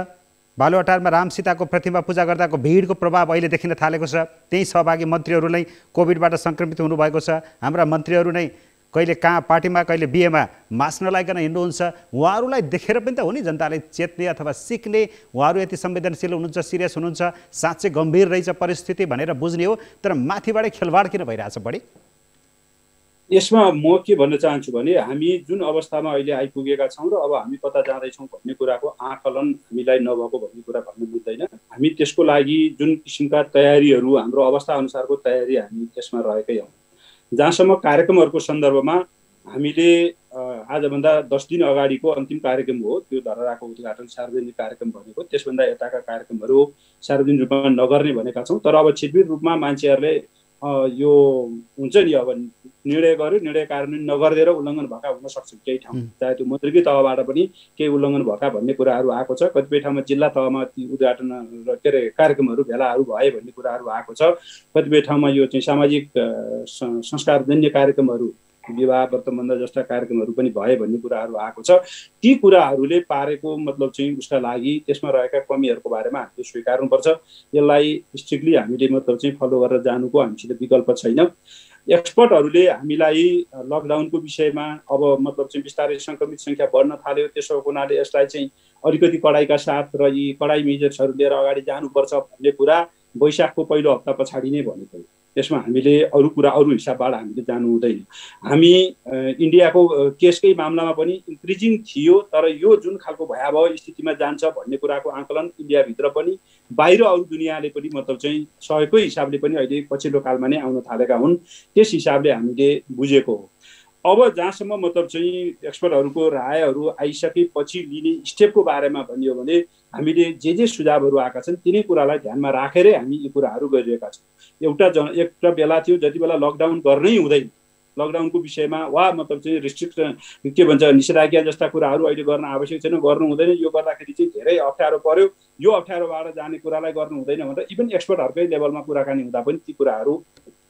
बालुवाटारमा रामसीताको प्रतिमा पूजा गर्दाको भिडको प्रभाव अहिले देखिन थालेको छ। त्यही सहभागी मन्त्रीहरू नै कोभिडबाट सङ्क्रमित हुनुभएको छ। हाम्रा मन्त्रीहरू नै कहिले कहाँ पार्टीमा कहिले बिहेमा मास्क नलाइकन हिँड्नुहुन्छ। उहाँहरूलाई देखेर पनि त हो नि जनताले चेत्ने अथवा सिक्ने, उहाँहरू यति संवेदनशील हुनुहुन्छ, सिरियस हुनुहुन्छ, साँच्चै गम्भीर रहेछ परिस्थिति भनेर बुझ्ने हो। तर माथिबाटै खेलवाड किन भइरहेछ बढी? यसमा म के भन्न चाहन्छु भने हामी जुन अवस्थामा अहिले आइपुगेका छौँ र अब हामी कता जाँदैछौँ भन्ने कुराको आकलन हामीलाई नभएको भन्ने कुरा भन्नु मिल्दैन। हामी त्यसको लागि जुन किसिमका तयारीहरू, हाम्रो अवस्था अनुसारको तयारी हामी त्यसमा रहेकै हौँ। जहाँसम्म कार्यक्रमहरूको सन्दर्भमा हामीले आजभन्दा 10 दिन अगाडिको अन्तिम कार्यक्रम हो त्यो धरहराको उद्घाटन सार्वजनिक कार्यक्रम भनेको। त्यसभन्दा यताका कार्यक्रमहरू सार्वजनिक रूपमा नगर्ने भनेका छौँ। तर अब छिटभिट रूपमा मान्छेहरूले यो हुन्छ नि, अब निर्णय गर्यो, निर्णय कार्यान्वयन नगरिदिएर उल्लङ्घन भएका हुन सक्छ केही ठाउँ, चाहे त्यो मन्त्रीकै तहबाट पनि केही उल्लङ्घन भएका भन्ने कुराहरू आएको छ। कतिपय ठाउँमा जिल्ला तहमा ती उद्घाटन र के अरे कार्यक्रमहरू भेलाहरू भए भन्ने कुराहरू आएको छ। कतिपय ठाउँमा यो चाहिँ सामाजिक संस्कारजन्य कार्यक्रमहरू, विवाह व्रतबन्ध जस्ता कार्यक्रमहरू पनि भए भन्ने कुराहरू आएको छ। ती कुराहरूले पारेको मतलब चाहिँ उसका लागि त्यसमा रहेका कमीहरूको बारेमा हामीले स्वीकार्नुपर्छ। यसलाई स्ट्रिक्टली हामीले मतलब चाहिँ फलो गरेर जानुको हामीसित विकल्प छैन। एक्सपर्टहरूले हामीलाई लकडाउनको विषयमा अब मतलब चाहिँ बिस्तारै सङ्क्रमित सङ्ख्या बढ्न थाल्यो, त्यसो हुनाले यसलाई चाहिँ अलिकति कडाइका साथ र यी कडाइ मेजर्सहरू लिएर अगाडि जानुपर्छ भन्ने कुरा वैशाखको पहिलो हप्ता पछाडि नै भनेको। त्यसमा हामीले अरू हिसाबबाट हामीले जानु हुँदैन। हामी इन्डियाको केसकै मामलामा पनि इन्क्रिजिङ थियो, तर यो जुन खालको भयावह स्थितिमा जान्छ भन्ने कुराको आकलन इन्डियाभित्र पनि बाहिर अरू दुनियाँले पनि मतलब चाहिँ सहयोगकै हिसाबले पनि अहिले पछिल्लो कालमा नै आउन थालेका हुन्। त्यस हिसाबले हामीले बुझेको हो। अब जहाँसम्म मतलब चाहिँ एक्सपर्टहरूको रायहरू आइसकेपछि लिने स्टेपको बारेमा भनियो भने हामीले जे सुझावहरू आएका छन् तिनै कुरालाई ध्यानमा राखेरै हामी यी कुराहरू गरिरहेका छौँ। एउटा बेला थियो जति बेला लकडाउन गर्नै हुँदैन, लकडाउनको विषयमा वा मतलब चाहिँ रिस्ट्रिक्सन के भन्छ निषेधाज्ञा जस्ता कुराहरू अहिले गर्न आवश्यक छैन, गर्नु हुँदैन, यो गर्दाखेरि चाहिँ धेरै अप्ठ्यारो पर्यो, यो अप्ठ्यारोबाट जाने कुरालाई गर्नु हुँदैन भनेर इभन एक्सपर्टहरूकै लेभलमा कुराकानी हुँदा पनि ती कुराहरू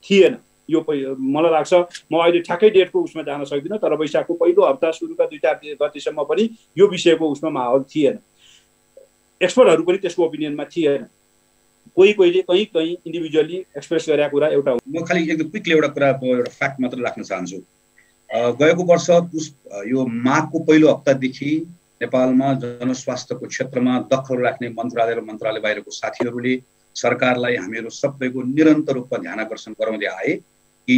थिएन। यो मलाई लाग्छ म अहिले ठ्याक्कै डेटको उसमा जान सक्दिनँ, तर वैशाखको पहिलो हप्ता सुरुका 2 गतिसम्म पनि यो विषयको उसमा माहौल थिएन। एक्सपर्टहरू पनि त्यसको ओपिनियनमा थिएन। कोहीले कहीँ इन्डिभिजुअली एक्सप्रेस गरेका कुरा एउटा हो। म खालि एकदम क्विकली एउटा कुराको एउटा फ्याक्ट मात्र राख्न चाहन्छु। गएको वर्ष यो माघको पहिलो हप्तादेखि नेपालमा जनस्वास्थ्यको क्षेत्रमा दखल राख्ने मन्त्रालय र मन्त्रालय बाहिरको साथीहरूले सरकारलाई हामीहरू सबैको निरन्तर रूपमा ध्यान आकर्षण गराउँदै आए कि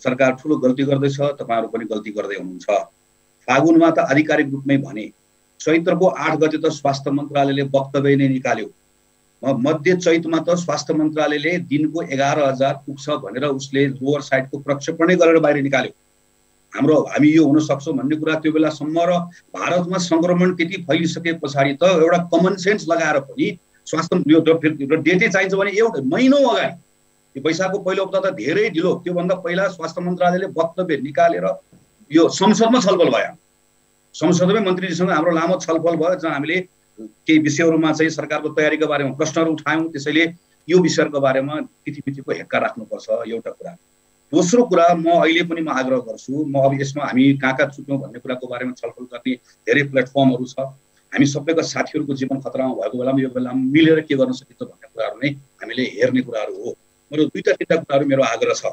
सरकार ठुलो गल्ती गर्दैछ, तपाईँहरू पनि गल्ती गर्दै हुनुहुन्छ। फागुनमा त आधिकारिक रूपमै भने, चैत्रको 8 गते त स्वास्थ्य मन्त्रालयले वक्तव्य नै निकाल्यो। मध्य चैतमा त स्वास्थ्य मन्त्रालयले दिनको 11,000 पुग्छ भनेर उसले लोवर साइडको प्रक्षेपणै गरेर बाहिर निकाल्यो। हामी यो हुन सक्छौँ भन्ने कुरा त्यो बेलासम्म र भारतमा सङ्क्रमण त्यति फैलिसके पछाडि त एउटा कमन सेन्स लगाएर पनि स्वास्थ्य यो डेटै चाहिन्छ भने एउटा महिनौ अगाडि, यो वैशाखको पहिलो हप्ता त धेरै ढिलो, त्योभन्दा पहिला स्वास्थ्य मन्त्रालयले वक्तव्य निकालेर यो संसदमा छलफल भयो। संसदमै मन्त्रीजीसँग हाम्रो लामो छलफल भयो, जहाँ हामीले केही विषयहरूमा चाहिँ सरकारको तयारीको बारेमा प्रश्नहरू उठायौँ। त्यसैले यो विषयहरूको बारेमा तिथिमितिको हेक्का राख्नुपर्छ, एउटा कुरा। दोस्रो कुरा म अहिले पनि आग्रह गर्छु, म अब यसमा हामी कहाँ छुट्यौँ भन्ने कुराको बारेमा छलफल गर्ने धेरै प्लेटफर्महरू छ। हामी सबैका साथीहरूको जीवन खतरामा भएको बेलामा यो बेलामा मिलेर के गर्न सकिन्छ भन्ने कुराहरू नै हामीले हेर्ने कुराहरू हो। मेरो 2-3 कुराहरू मेरो आग्रह छ।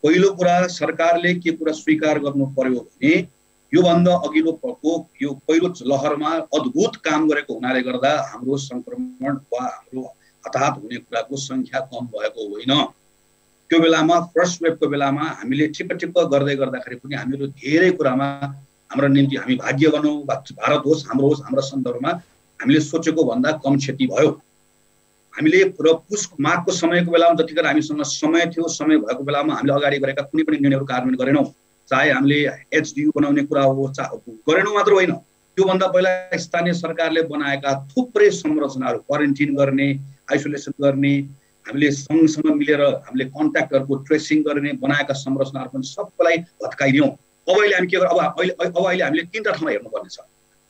पहिलो कुरा सरकारले के कुरा स्वीकार गर्नु पर्यो भने योभन्दा अघिल्लो यो पहिलो लहरमा अद्भुत काम गरेको हुनाले गर्दा हाम्रो संक्रमण वा हाम्रो हताहत हुने कुराको संख्या कम भएको होइन। त्यो बेलामा फर्स्ट वेभको बेलामा हामीले ठिक्क गर्दै गर्दाखेरि पनि हामीहरू धेरै कुरामा हाम्रो निम्ति हामी भाग्य गरौँ, भारत होस् हाम्रो होस् हाम्रो सन्दर्भमा हामीले सोचेको भन्दा कम क्षति भयो। हामीले पुस माघको समयको बेलामा जतिखेर हामीसँग समय थियो, समय भएको बेलामा हामीले अगाडि गरेका कुनै पनि निर्णयहरू कार्यान्वयन गरेनौँ। चाहे हामीले एचडियू बनाउने कुरा हो, गरेनौँ मात्र होइन, त्योभन्दा पहिला स्थानीय सरकारले बनाएका थुप्रै संरचनाहरू क्वारेन्टिन गर्ने, आइसोलेसन गर्ने, हामीले सँगसँग मिलेर हामीले कन्ट्याक्टहरूको ट्रेसिङ गर्ने बनाएका संरचनाहरू पनि सबैलाई भत्काइदियौँ। अब अहिले हामी के गर्छौँ, अब अहिले हामीले 3टा ठाउँमा हेर्नुपर्ने छ।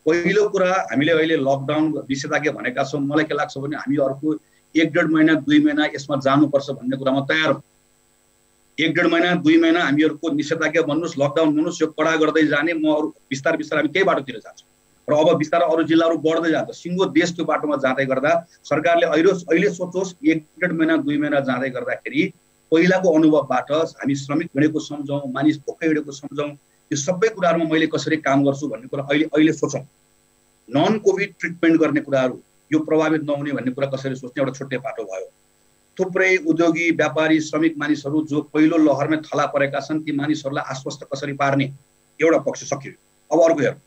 पहिलो कुरा हामीले अहिले लकडाउन निषेधाज्ञा भनेका छौँ। मलाई के लाग्छ भने हामी अर्को 1-1.5 महिना 2 महिना यसमा जानुपर्छ भन्ने कुरामा तयार हौँ। 1-1.5 महिना 2 महिना हामीहरूको निषेधाज्ञा भन्नुहोस्, लकडाउन भन्नुहोस्, यो कडा गर्दै जाने, म अरू बिस्तारै हामी त्यही बाटोतिर जान्छौँ र अब बिस्तारै अरू जिल्लाहरू बढ्दै जान्छ। सिङ्गो देश त्यो बाटोमा जाँदै गर्दा सरकारले अहिले सोचोस् 1-1.5 महिना 2 महिना जाँदै गर्दाखेरि पहिलाको अनुभवबाट हामी श्रमिक हिँडेको सम्झौँ, मानिस भोकै हिँडेको सम्झौँ, यो सबै कुराहरूमा मैले कसरी काम गर्छु भन्ने कुरा अहिले सोचौँ। नन कोभिड ट्रिटमेन्ट गर्ने कुराहरू, यो प्रभावित नहुने भन्ने कुरा कसरी सोच्ने एउटा छुट्टै बाटो भयो। थुप्रै उद्योगी व्यापारी श्रमिक मानिसहरू जो पहिलो लहरमै थला परेका छन् ती मानिसहरूलाई आश्वस्त कसरी पार्ने एउटा पक्ष सकियो। अब अर्को हेरौँ,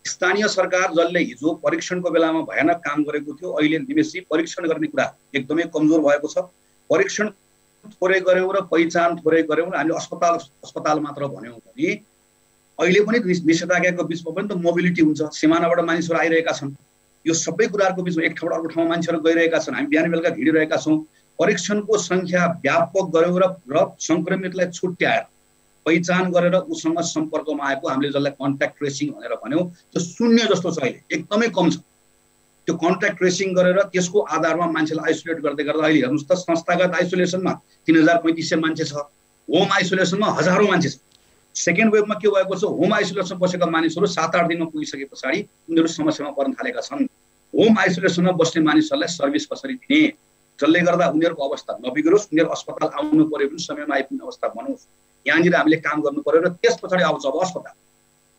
स्थानीय सरकार जसले हिजो परीक्षणको बेलामा भयानक काम गरेको थियो, अहिले निमेषी परीक्षण गर्ने कुरा एकदमै कमजोर भएको छ। परीक्षण थोरै गऱ्यौँ र पहिचान थोरै गऱ्यौँ र हामीले अस्पताल मात्र भन्यौँ भने अहिले पनि निषेधाज्ञाको बिचमा पनि त मोबिलिटी हुन्छ, सिमानाबाट मानिसहरू आइरहेका छन्। यो सबै कुराहरूको बिचमा एक ठाउँबाट अर्को ठाउँमा मान्छेहरू गइरहेका छन्, हामी बिहान बेलुका हिँडिरहेका छौँ। परीक्षणको सङ्ख्या व्यापक गऱ्यौँ र सङ्क्रमितलाई छुट्याएर पहिचान गरेर उसँग सम्पर्कमा आएको हामीले जसलाई कन्ट्याक्ट ट्रेसिङ भनेर भन्यौँ त्यो 0 जस्तो छ, अहिले एकदमै कम छ। त्यो कन्ट्याक्ट ट्रेसिङ गरेर त्यसको आधारमा मान्छेलाई आइसोलेट गर्दै गर्दा अहिले हेर्नुहोस् त संस्थागत आइसोलेसनमा 3500 मान्छे छ, होम आइसोलेसनमा हजारौँ मान्छे छ। सेकेन्ड वेभमा के भएको छ, होम आइसोलेसनमा बसेका मानिसहरू 7-8 दिनमा पुगिसके पछाडि उनीहरू समस्यामा पर्न थालेका छन्। होम आइसोलेसनमा बस्ने मानिसहरूलाई सर्भिस कसरी दिने, जसले गर्दा उनीहरूको अवस्था नबिग्रोस्, उनीहरू अस्पताल आउनु पर्यो पनि समयमा आइपुग्ने अवस्था बनोस्। यहाँनिर हामीले काम गर्नु पर्यो र त्यस पछाडि आउँछ अब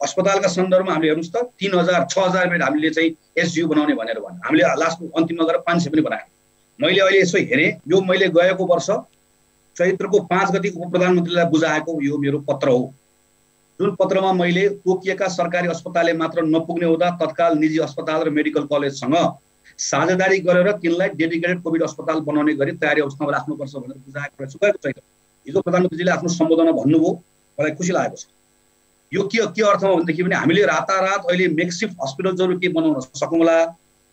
अस्पतालका सन्दर्भमा हामीले हेर्नुहोस् त 3000-6000 बेड हामीले चाहिँ एसडियू बनाउने भनेर भन्यो। हामीले लास्ट अन्तिममा गएर 500 पनि बनायौँ। मैले अहिले यसो हेरेँ, यो मैले गएको वर्ष चैत्रको 5 गतिको प्रधानमन्त्रीलाई बुझाएको यो मेरो पत्र हो, जुन पत्रमा मैले तोकिएका सरकारी अस्पतालले मात्र नपुग्ने हुँदा तत्काल निजी अस्पताल र मेडिकल कलेजसँग साझेदारी गरेर तिनलाई डेडिकेटेड कोभिड अस्पताल बनाउने गरी तयारी अवस्थामा राख्नुपर्छ भनेर बुझाएको रहेछु गएको छैन। हिजो प्रधानमन्त्रीजीले आफ्नो सम्बोधनमा भन्नुभयो, मलाई खुसी लागेको छ। यो के अर्थमा भनेदेखि भने हामीले रातारात अहिले मेकसिफ्ट हस्पिटल्सहरू के बनाउन सकौँला,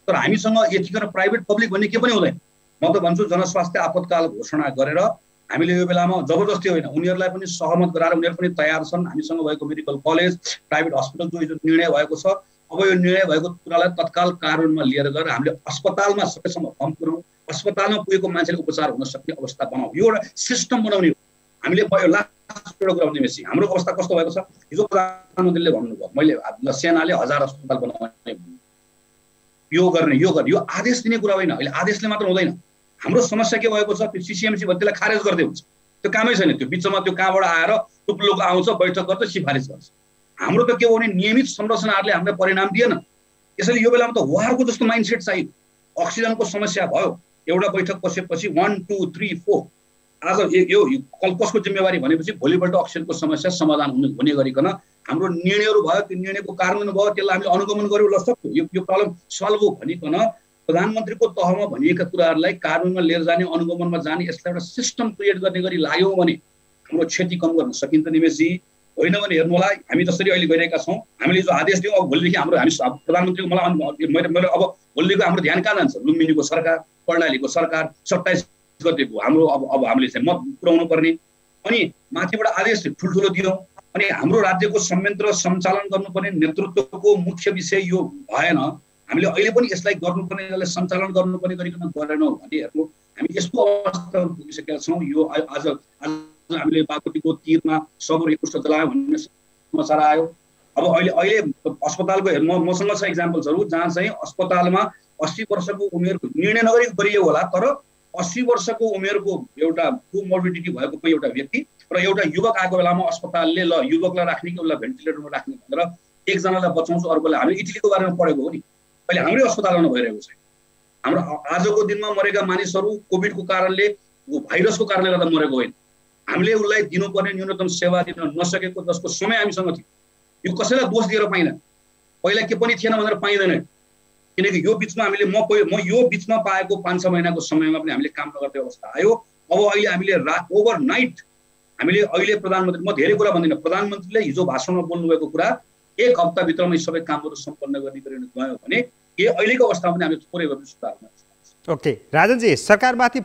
तर हामीसँग यतिखेर प्राइभेट पब्लिक भन्ने के पनि हुँदैन। म त भन्छु जनस्वास्थ्य आपतकाल घोषणा गरेर हामीले यो बेलामा जबरजस्ती होइन, उनीहरूलाई पनि सहमत गराएर उनीहरू पनि तयार छन्। हामीसँग भएको मेडिकल कलेज प्राइभेट हस्पिटल जो हिजो निर्णय भएको छ, अब यो निर्णय भएको कुरालाई तत्काल कानुनमा लिएर गएर हामीले अस्पतालमा सकेसम्म कम पुऱ्याउँ, अस्पतालमा पुगेको मान्छेले उपचार हुन सक्ने अवस्था बनाऊ, यो एउटा सिस्टम बनाउने हो। हामीले लास्ट एउटा कुरा भनेपछि हाम्रो अवस्था कस्तो भएको छ, हिजो प्रधानमन्त्रीले भन्नुभयो मैले सेनाले 1000 अस्पताल बनाउने, यो गर्ने यो आदेश दिने कुरा होइन। अहिले आदेशले मात्र हुँदैन। हाम्रो समस्या के भएको छ, त्यो सिसिएमसी भन्ने त्यसलाई खारेज गर्दै हुन्छ, त्यो कामै छैन। त्यो बिचमा त्यो कहाँबाट आएर टुप्लोको आउँछ, बैठक गर्छ, सिफारिस गर्छ। हाम्रो त के हो भने नियमित संरचनाहरूले हामीलाई परिणाम दिएन। यसैले यो बेलामा त वारको जस्तो माइन्डसेट चाहियो। अक्सिजनको समस्या भयो, एउटा बैठक बसेपछि 1 2 3 4 आज यो कसको जिम्मेवारी भनेपछि भोलिपल्ट अक्सिजनको समस्या समाधान हुने गरिकन हाम्रो निर्णयहरू भयो, त्यो निर्णयको कार्यान्वयन भयो, त्यसलाई हामीले अनुगमन गर्यौँ, ल सक्यो यो प्रब्लम सल्भ हो भनिकन प्रधानमन्त्रीको तहमा भनिएका कुराहरूलाई कार्यान्वयनमा लिएर जाने, अनुगमनमा जाने, यसलाई एउटा सिस्टम क्रिएट गर्ने गरी लाग्यौँ भने हाम्रो क्षति कम गर्न सकिन्छ निमेशजी। होइन भने हेर्नु होला, हामी जसरी अहिले गइरहेका छौँ, हामीले जो आदेश दियौँ अब भोलिदेखि हाम्रो हामी प्रधानमन्त्रीको मैले अब भोलिदेखि हाम्रो ध्यान कहाँ जान्छ, लुम्बिनीको सरकार, कर्णालीको सरकार 27 गतेको हाम्रो अब हामीले चाहिँ मत पुर्याउनु पर्ने, अनि माथिबाट आदेश ठुल्ठुलो दियौँ, अनि हाम्रो राज्यको संयन्त्र सञ्चालन गर्नुपर्ने नेतृत्वको मुख्य विषय यो भएन। हामीले अहिले पनि यसलाई गर्नुपर्ने, यसलाई सञ्चालन गर्नुपर्ने गरिकन गरेनौँ भने हेर्नु हामी यस्तो अवस्थामा पुगिसकेका छौँ। यो आज हामीले बागमतीको तीरमा सबर एकुष्ट जलायो भन्ने समाचार आयो। अब अहिले अस्पतालको हेर्नु मसँग छ इक्जाम्पल्सहरू जहाँ चाहिँ अस्पतालमा 80 वर्षको उमेरको निर्णय नगरी गरियो होला, तर 80 वर्षको उमेरको एउटा कोमोर्बिडिटी भएको कोही एउटा व्यक्ति र एउटा युवक आएको बेलामा अस्पतालले ल युवकलाई राख्ने कि उसलाई भेन्टिलेटरमा राख्ने भनेर एकजनालाई बचाउँछु अर्कोलाई। हामीले इटलीको बारेमा पढेको हो नि, अहिले हाम्रै अस्पतालमा भइरहेको छ। हाम्रो आजको दिनमा मरेका मानिसहरू कोभिडको कारणले भाइरसको कारणले गर्दा मरेको होइन, हामीले उसलाई दिनुपर्ने न्यूनतम सेवा दिन नसकेको जसको समय हामीसँग थियो। यो कसैलाई दोष दिएर पाइन, पहिला के पनि थिएन भनेर पाइँदैन, किनकि यो बिचमा हामीले म यो बिचमा पाएको 5-6 महिनाको समयमा पनि हामीले काम नगर्ने अवस्था आयो। अब अहिले हामीले ओभरनाइट हामीले अहिले प्रधानमन्त्री, म धेरै कुरा भन्दिनँ, प्रधानमन्त्रीले हिजो भाषणमा बोल्नुभएको कुरा 1 हप्ताभित्रमा यी सबै कामहरू सम्पन्न गर्ने गयो भने अहिलेको अवस्थामा पनि हामीले थोरै भए पनि सुधार गर्न सक्छौँ। ओके राजनजी, सरकारमाथि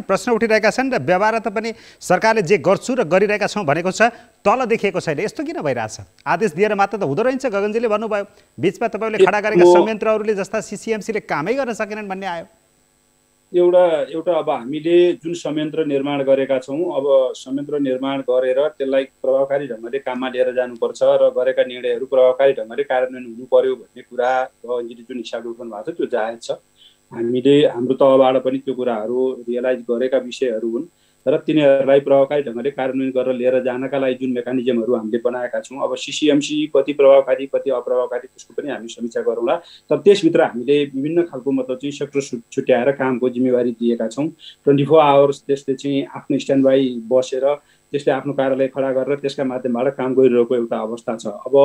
प्रश्न उठिरहेका छन् र व्यवहार त पनि सरकारले जे गर्छु र गरिरहेका छौँ भनेको छ, तल देखिएको छैन। यस्तो किन भइरहेछ? आदेश दिएर मात्र त हुँदो रहेछ। गगनजीले भन्नुभयो बिचमा तपाईँले खडा गरेका संयन्त्रहरूले जस्ता सिसिएमसीले कामै गर्न सकेनन् भन्ने आयो। एउटा अब हामीले जुन संयन्त्र निर्माण गरेका छौँ, अब संयन्त्र निर्माण गरेर त्यसलाई प्रभावकारी ढङ्गले काममा लिएर जानुपर्छ र गरेका निर्णयहरू प्रभावकारी ढङ्गले कार्यान्वयन हुनु पर्यो भन्ने कुरा जुन हिसाबले उठाउनु भएको छ त्यो जायज छ। हामीले हाम्रो तहबाट पनि त्यो कुराहरू रियलाइज गरेका विषयहरू हुन् र तिनीहरूलाई प्रभावकारी ढङ्गले कार्यान्वयन गरेर लिएर जानका लागि जुन मेकानिजमहरू हामीले बनाएका छौँ, अब सिसिएमसी कति प्रभावकारी कति अप्रभावकारी त्यसको पनि हामी समीक्षा गरौँला। तर त्यसभित्र हामीले विभिन्न खालको मतलब चाहिँ सेक्टर छुट्याएर कामको जिम्मेवारी दिएका छौँ। 24 आवर्स त्यसले चाहिँ आफ्नो स्ट्यान्ड बाई बसेर त्यसले आफ्नो कार्यालय खडा गरेर त्यसका माध्यमबाट काम गरिरहेको एउटा अवस्था छ। अब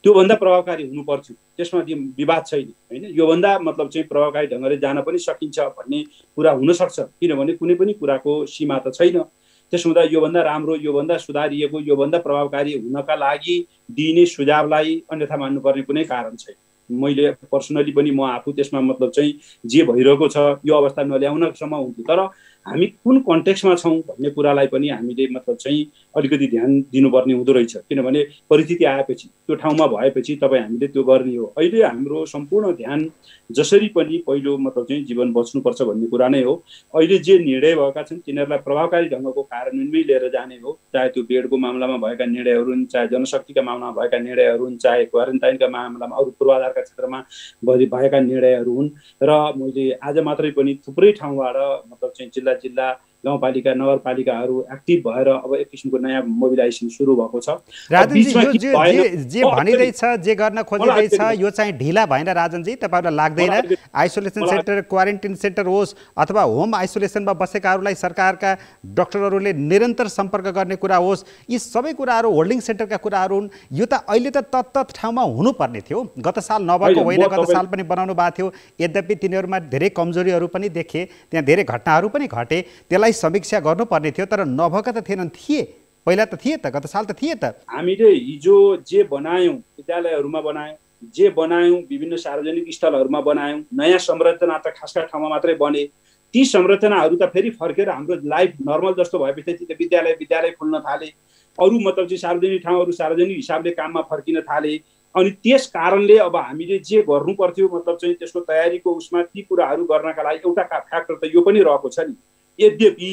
त्योभन्दा प्रभावकारी हुनु पर्थ्यो, त्यसमा विवाद छैन होइन। योभन्दा मतलब चाहिँ प्रभावकारी ढङ्गले जान पनि सकिन्छ भन्ने कुरा हुनसक्छ, किनभने कुनै पनि कुराको सीमा त छैन। त्यसो हुँदा योभन्दा राम्रो, योभन्दा सुधारिएको, योभन्दा प्रभावकारी हुनका लागि दिइने सुझावलाई अन्यथा मान्नुपर्ने कुनै कारण छैन। मैले पर्सनली पनि म आफू त्यसमा मतलब चाहिँ जे भइरहेको छ यो अवस्था नल्याउनसम्म हुन्थ्यो। तर हामी कुन कन्टेक्स्टमा छौँ भन्ने कुरालाई पनि हामीले मतलब चाहिँ अलिकति ध्यान दिनुपर्ने हुँदो रहेछ, किनभने परिस्थिति आएपछि त्यो ठाउँमा भएपछि तपाईँ हामीले त्यो गर्ने हो। अहिले हाम्रो सम्पूर्ण ध्यान जसरी पनि पहिलो मतलब चाहिँ जीवन बच्नुपर्छ भन्ने कुरा नै हो। अहिले जे निर्णय भएका छन् तिनीहरूलाई प्रभावकारी ढङ्गको कार्यान्वयनमै लिएर जाने हो, चाहे त्यो बेडको मामलामा भएका निर्णयहरू हुन्, चाहे जनशक्तिका मामलामा भएका निर्णयहरू हुन्, चाहे क्वारेन्टाइनका मामलामा अरू पूर्वाधारका क्षेत्रमा भएका निर्णयहरू हुन्। र मैले आज मात्रै पनि थुप्रै ठाउँबाट मतलब चाहिँ जिल्ला गाउँपालिका नगरपालिकाहरू एक्टिभ भएर अब एक किसिमको नयाँ मोबिलाइजेसन सुरु भएको छ। राजनजी जे भनिरहेछ, जे गर्न खोजिरहेछ यो चाहिँ ढिला भएन राजनजी? तपाईँहरूलाई लाग्दैन आइसोलेसन सेन्टर, क्वारेन्टाइन सेन्टर होस् अथवा होम आइसोलेसनमा बसेकाहरूलाई सरकारका डाक्टरहरूले निरन्तर सम्पर्क गर्ने कुरा होस्, यी सबै कुराहरू होल्डिङ सेन्टरका कुराहरू हुन्। यो त अहिले त तत्त ठाउँमा हुनुपर्ने थियो। गत साल नभएको होइन, गत साल पनि बनाउनु भएको थियो। यद्यपि तिनीहरूमा धेरै कमजोरीहरू पनि देखे, त्यहाँ धेरै घटनाहरू पनि घटे, त्यसलाई समीक्षा गर्नुपर्ने थियो। तर नभएका त थिएनन्, थिए पहिला त थिए त, गत साल त थिए त। हामीले हिजो जे बनायौँ विद्यालयहरूमा बनायौँ, जे बनायौँ विभिन्न सार्वजनिक स्थलहरूमा बनायौँ, नयाँ संरचना त खासका ठाउँमा मात्रै बने। ती संरचनाहरू त फेरि फर्केर हाम्रो लाइफ नर्मल जस्तो भएपछि विद्यालय खुल्न थाले, अरू मतलब चाहिँ सार्वजनिक ठाउँहरू सार्वजनिक हिसाबले काममा फर्किन थाले। अनि त्यस कारणले अब हामीले जे गर्नु पर्थ्यो मतलब चाहिँ त्यसको तयारीको उसमा ती कुराहरू गर्नका लागि एउटा फ्याक्टर त यो पनि रहेको छ नि। यद्यपि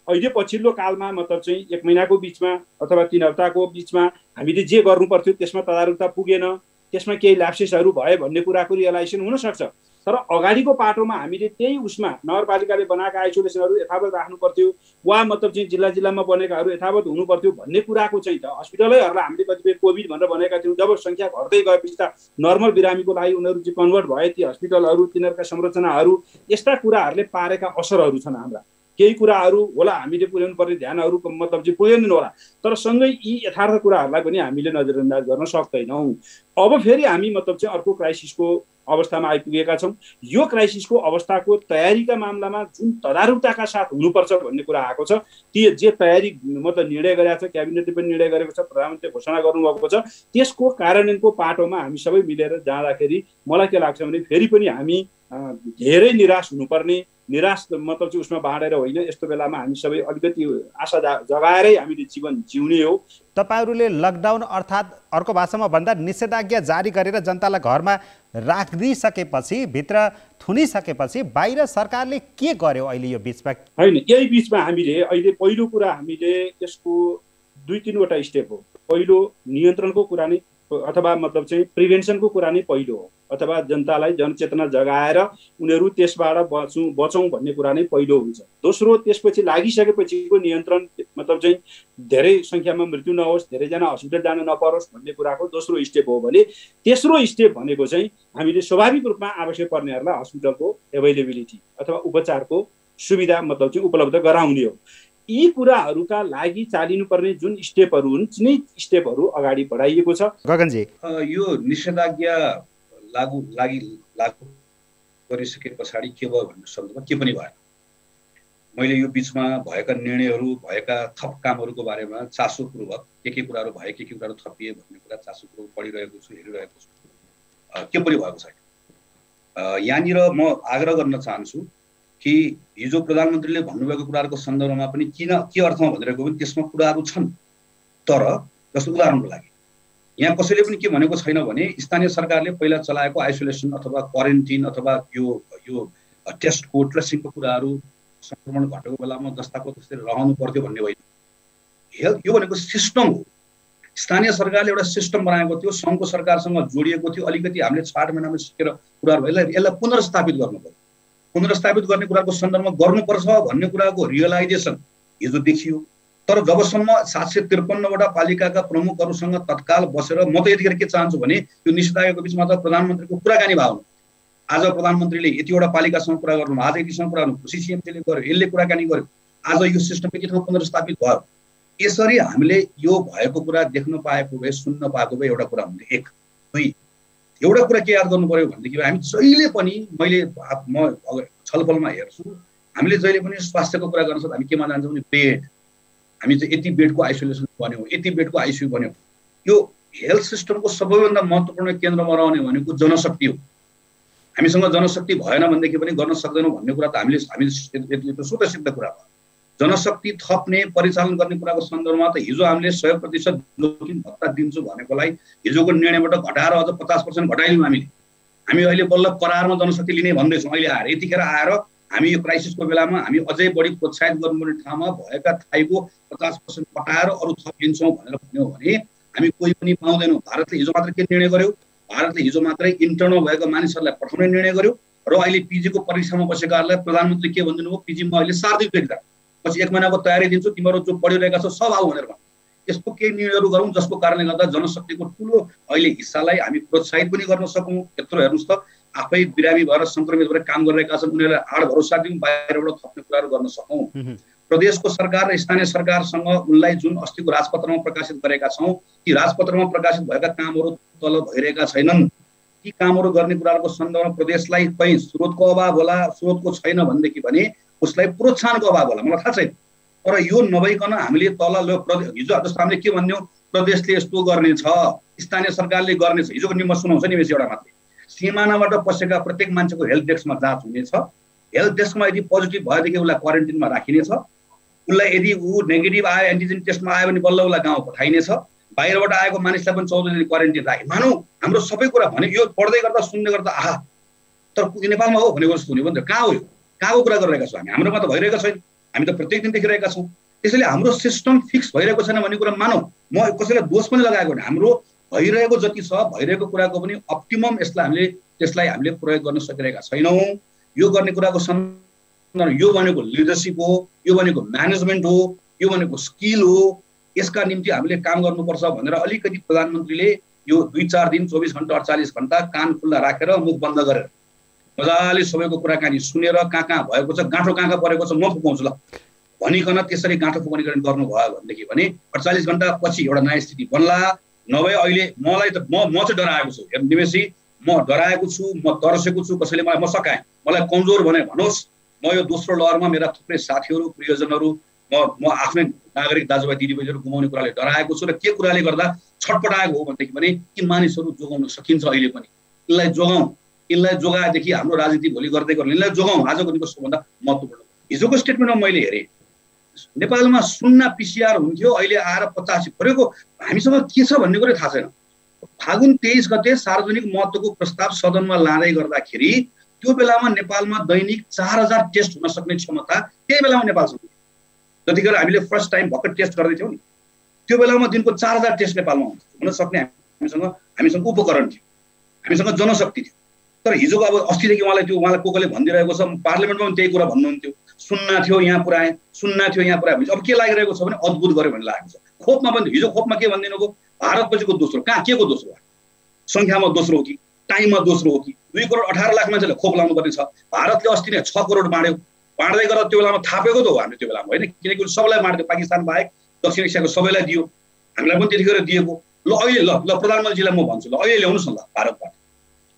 अहिले पछिल्लो कालमा मतलब चाहिँ 1 महिनाको बिचमा अथवा 3 हप्ताको बिचमा हामीले जे गर्नु पर्थ्यो त्यसमा तदारुकता पुगेन, त्यसमा केही ल्याप्सेसहरू भए भन्ने कुराको रियलाइजेसन हुनसक्छ। तर अगाडिको पाटोमा हामीले त्यही उसमा नगरपालिकाले बनाएका आइसोलेसनहरू यथावत राख्नु पर्थ्यो वा मतलब चाहिँ जिल्लामा बनेकाहरू यथावत हुनु पर्थ्यो भन्ने कुराको चाहिँ त हस्पिटलैहरूलाई हामीले कतिपय कोभिड भनेर भनेका थियौँ। जब सङ्ख्या घट्दै गएपछि त नर्मल बिरामीको लागि उनीहरू चाहिँ कन्भर्ट भए ती हस्पिटलहरू, तिनीहरूका संरचनाहरू, यस्ता कुराहरूले पारेका असरहरू छन्। हाम्रा केही कुराहरू होला हामीले पुर्याउनु पर्ने ध्यानहरू मतलब चाहिँ पुर्याउनु होला, तर सँगै यी यथार्थ कुराहरूलाई पनि हामीले नजरअन्दाज गर्न सक्दैनौँ। अब फेरि हामी मतलब चाहिँ अर्को क्राइसिसको अवस्थामा आइपुगेका छौँ। यो क्राइसिसको अवस्थाको तयारीका मामलामा जुन तदारुकताका साथ हुनुपर्छ भन्ने कुरा आएको छ, ती जे तयारी मतलब निर्णय गरेको छ, क्याबिनेटले पनि निर्णय गरेको छ, प्रधानमन्त्रीले घोषणा गर्नुभएको छ, त्यसको कार्यान्वयनको पाटोमा हामी सबै मिलेर जाँदाखेरि मलाई के लाग्छ भने फेरि पनि हामी धेरै निराश हुनुपर्ने, निराश मतलब चाहिँ उसमा बाँडेर होइन, यस्तो बेलामा हामी सबै अलिकति आशा जगाएरै हामीले जीवन जिउने हो। तपाईँहरूले लकडाउन अर्थात् अर्को भाषामा भन्दा निषेधाज्ञा जारी गरेर जनतालाई घरमा राखिदिसकेपछि, भित्र थुनिसकेपछि बाहिर सरकारले के गर्यो अहिले यो बिचमा? होइन, यही बिचमा हामीले अहिले पहिलो कुरा हामीले त्यसको 2-3 वटा स्टेप हो। पहिलो नियन्त्रणको कुरा नै अथवा मतलब चाहिँ प्रिभेन्सनको कुरा नै पहिलो हो, अथवा जनतालाई जनचेतना जगाएर उनीहरू त्यसबाट बचौँ भन्ने कुरा नै पहिलो हुन्छ। दोस्रो, त्यसपछि लागिसकेपछिको नियन्त्रण, मतलब चाहिँ धेरै सङ्ख्यामा मृत्यु नहोस्, धेरैजना हस्पिटल जान नपरोस् भन्ने कुराको दोस्रो स्टेप हो भने तेस्रो स्टेप भनेको चाहिँ हामीले स्वाभाविक रूपमा आवश्यक पर्नेहरूलाई हस्पिटलको एभाइलेबिलिटी अथवा उपचारको सुविधा मतलब चाहिँ उपलब्ध गराउने हो। यी कुराहरूका लागि चालिनुपर्ने जुन स्टेपहरू हुन् तिनै स्टेपहरू अगाडि बढाइएको छ। गगनजी, यो निषेधाज्ञा लागू गरिसके पछाडि के भयो भन्ने सन्दर्भमा के पनि भएन। मैले यो बिचमा भएका निर्णयहरू, भएका थप कामहरूको बारेमा चासोपूर्वक के कुराहरू भए, के कुराहरू थपिए भन्ने कुरा चासोपूर्वक पढिरहेको छु, हेरिरहेको छु। के पनि भएको छैन। यहाँनिर म आग्रह गर्न चाहन्छु कि हिजो प्रधानमन्त्रीले भन्नुभएको कुराहरूको सन्दर्भमा पनि के अर्थमा भनिरहेको पनि त्यसमा कुराहरू छन्। तर जस्तो उदाहरणको लागि यहाँ कसैले पनि के भनेको छैन भने स्थानीय सरकारले पहिला चलाएको आइसोलेसन अथवा क्वारेन्टिन अथवा यो टेस्ट कोड ट्रेसिङको कुराहरू संक्रमण घटेको बेलामा जस्ताको त्यस्तै रहनु पर्थ्यो भन्ने होइन। यो भनेको सिस्टम हो। स्थानीय सरकारले एउटा सिस्टम बनाएको थियो, सङ्घको सरकारसँग जोडिएको थियो। अलिकति हामीले 6 महिनामा सिकेर कुराहरू यसलाई पुनर्स्थापित गर्नु पर्यो। पुनर्स्थापित गर्ने कुराको सन्दर्भमा गर्नुपर्छ भन्ने कुराको रियलाइजेसन हिजो देखियो। तर जबसम्म 753वटा पालिकाका प्रमुखहरूसँग तत्काल बसेर म त यतिखेर के चाहन्छु भने यो निषेधाज्ञाको बिचमा त प्रधानमन्त्रीको कुराकानी भयो। आज प्रधानमन्त्रीले यतिवटा पालिकासँग कुरा गर्नु, आज यतिसँग कुरा गर्नु, सिसिएमसीले गर्यो, यसले कुराकानी गर्यो, आज यो सिस्टम यति ठाउँ पुनर्स्थापित भयो। यसरी हामीले यो भएको कुरा देख्न पाएको भए, सुन्न पाएको भए एउटा कुरा हुन्थ्यो। एक, दुई, एउटा कुरा के याद गर्नु पर्यो भनेदेखि हामी जहिले पनि म छलफलमा हेर्छु, हामीले जहिले पनि स्वास्थ्यको कुरा गर्न सक्छ। हामी केमा जान्छौँ भने बेड, हामी चाहिँ यति बेडको आइसोलेसन बन्यो, यति बेडको आइसियु बन्यो। यो हेल्थ सिस्टमको सबैभन्दा महत्त्वपूर्ण केन्द्रमा रहने भनेको जनशक्ति हो। हामीसँग जनशक्ति भएन भनेदेखि पनि गर्न सक्दैनौँ भन्ने कुरा त हामीले स्वतः कुरा भयो। जनशक्ति थप्ने, परिचालन गर्ने कुराको सन्दर्भमा त हिजो हामीले 100% जोखिम भत्ता दिन्छु भनेकोलाई हिजोको निर्णयबाट घटाएर अझ 50% घटाइदियौँ हामीले। हामी अहिले बल्ल करारमा जनशक्ति लिने भन्दैछौँ। अहिले आएर यतिखेर आएर हामी यो क्राइसिसको बेलामा हामी अझै बढी प्रोत्साहित गर्नुपर्ने ठाउँमा भएका थाइको 50% घटाएर अरू थप लिन्छौँ भनेर भन्यो भने हामी कोही पनि पाउँदैनौँ। भारतले हिजो मात्र के निर्णय गर्यो? भारतले हिजो मात्रै इन्टर्नमा भएको मानिसहरूलाई पठाउने निर्णय गर्यो र अहिले पिजीको परीक्षामा बसेकाहरूलाई प्रधानमन्त्री के भनिदिनु भयो? पिजीमा अहिले 7 दिन एक्जाम, पछि 1 महिनाको तयारी दिन्छु, तिमीहरू जो पढिरहेका छौ सब आऊ भनेर भन्नु। यस्तो केही निर्णयहरू गरौँ जसको कारणले गर्दा जनशक्तिको ठुलो अहिले हिस्सालाई हामी प्रोत्साहित पनि गर्न सकौँ। यत्रो हेर्नुहोस् त, आफै बिरामी भएर सङ्क्रमित भएर काम गरिरहेका छन्, उनीहरूलाई आड भरोसा दिउँ, बाहिरबाट थप्ने कुराहरू गर्न सकौँ। प्रदेशको सरकार र स्थानीय सरकारसँग उनलाई जुन अस्तिको राजपत्रमा प्रकाशित गरेका छौँ, ती राजपत्रमा प्रकाशित भएका कामहरू तल भइरहेका छैनन्। ती कामहरू गर्ने कुराहरूको सन्दर्भमा प्रदेशलाई कहीँ स्रोतको अभाव होला, स्रोतको छैन भनेदेखि भने उसलाई प्रोत्साहनको अभाव होला, मलाई थाहा छैन। तर यो नभइकन हामीले तल हिजो जस्तो हामीले के भन्यौँ? प्रदेशले यस्तो गर्नेछ, स्थानीय सरकारले गर्नेछ। हिजोको नियममा सुनाउँछ नि बेसी एउटा मात्रै, सिमानाबाट पसेका प्रत्येक मान्छेको हेल्थ डेस्कमा जाँच हुनेछ। हेल्थ डेस्कमा यदि पोजिटिभ भएदेखि उसलाई क्वारेन्टिनमा राखिनेछ। उसलाई यदि ऊ नेगेटिभ आयो, एन्टिजेन टेस्टमा आयो भने बल्ल उसलाई गाउँ पठाइनेछ। बाहिरबाट आएको मानिसलाई पनि 14 दिन क्वारेन्टिन राखे। मानौँ हाम्रो सबै कुरा भने यो पढ्दै गर्दा सुन्दै गर्दा आहा, तर नेपालमा हो भनेको जस्तो हुने भयो। कहाँ हो यो? कहाँको कुरा गरिरहेका छौँ हामी? हाम्रोमा त भइरहेको छैन, हामी त प्रत्येक दिन देखिरहेका छौँ। त्यसैले हाम्रो सिस्टम फिक्स भइरहेको छैन भन्ने कुरा मानौँ। म कसैलाई दोष पनि लगाएको होइन। हाम्रो भइरहेको जति छ, भइरहेको कुराको पनि अप्टिमम त्यसलाई हामीले प्रयोग गर्न सकिरहेका छैनौँ। यो गर्ने कुराको यो भनेको लिडरसिप हो, यो भनेको म्यानेजमेन्ट हो, यो भनेको स्किल हो। यसका निम्ति हामीले काम गर्नुपर्छ भनेर अलिकति प्रधानमन्त्रीले यो 2-4 दिन 24 घण्टा 48 घण्टा कान खुल्ला राखेर मुख बन्द गरेर मजाले सबैको कुराकानी सुनेर कहाँ कहाँ भएको छ, गाँठो कहाँ कहाँ परेको छ म फुकाउँछु ल भनिकन त्यसरी गाँठो फुकाउनेकरण गर्नुभयो भनेदेखि भने 48 घण्टा पछि एउटा नयाँ स्थिति बन्ला। नभए अहिले मलाई त म चाहिँ डराएको छु निमेषी, म डराएको छु, म तर्सेको छु। कसैले मलाई म सकाएँ, मलाई कमजोर भने भन्नुहोस्। म यो दोस्रो लहरमा मेरा थुप्रै साथीहरू, प्रियजनहरू, म आफ्नै नागरिक दाजुभाइ दिदीबहिनीहरू गुमाउने कुराले डराएको छु। र के कुराले गर्दा छटपटाएको हो भनेदेखि भने ती मानिसहरू जोगाउन सकिन्छ। अहिले पनि यिनलाई जोगाउँ, यिनलाई जोगाएदेखि हाम्रो राजनीति भोलि गर्दै गर्नु, यिनलाई जोगाउँ। आजको दिनको सबभन्दा महत्त्वपूर्ण हिजोको स्टेटमेन्टमा मैले हेरेँ, नेपालमा 0 PCR हुन्थ्यो, अहिले आएर 85 परेको। हामीसँग के छ भन्ने कुरै थाहा छैन। फागुन 23 गते सार्वजनिक महत्त्वको प्रस्ताव सदनमा लाँदै गर्दाखेरि त्यो बेलामा नेपालमा दैनिक 4000 टेस्ट हुन सक्ने क्षमता त्यही बेलामा नेपालसँग, जतिखेर हामीले फर्स्ट टाइम भर्खर टेस्ट गर्दै थियौँ नि, त्यो बेलामा दिनको 4000 टेस्ट नेपालमा हुन सक्ने हामीसँग उपकरण थियो, हामीसँग जनशक्ति थियो। तर हिजोको अब अस्तिदेखि उहाँलाई कोले भनिदिरहेको छ, पार्लियामेन्टमा पनि त्यही कुरा भन्नुहुन्थ्यो, सुन्ना थियो यहाँ पुऱ्याए, अब के लागिरहेको छ भने अद्भुत गर्यो भन्ने लागेको छ। खोपमा पनि हिजो खोपमा के भनिदिनु भयो, भारतपछिको दोस्रो, कहाँ के को दोस्रो, सङ्ख्यामा दोस्रो हो कि टाइममा दोस्रो हो कि? 2 करोड 18 लाख मान्छेले खोप लाउनु पर्ने छ, भारतले अस्ति नै 6 करोड बाँड्यो, बाँड्दै गरेर त्यो बेलामा थापेको त हो हामीले त्यो बेलामा, होइन? किनकि सबैलाई बाँड्यो, पाकिस्तान बाहेक दक्षिण एसियाको सबैलाई दियो, हामीलाई पनि त्यतिखेर दिएको। ल अहिले ल प्रधानमन्त्रीलाई म भन्छु, ल अहिले ल्याउनुहोस् न ल भारतबाट,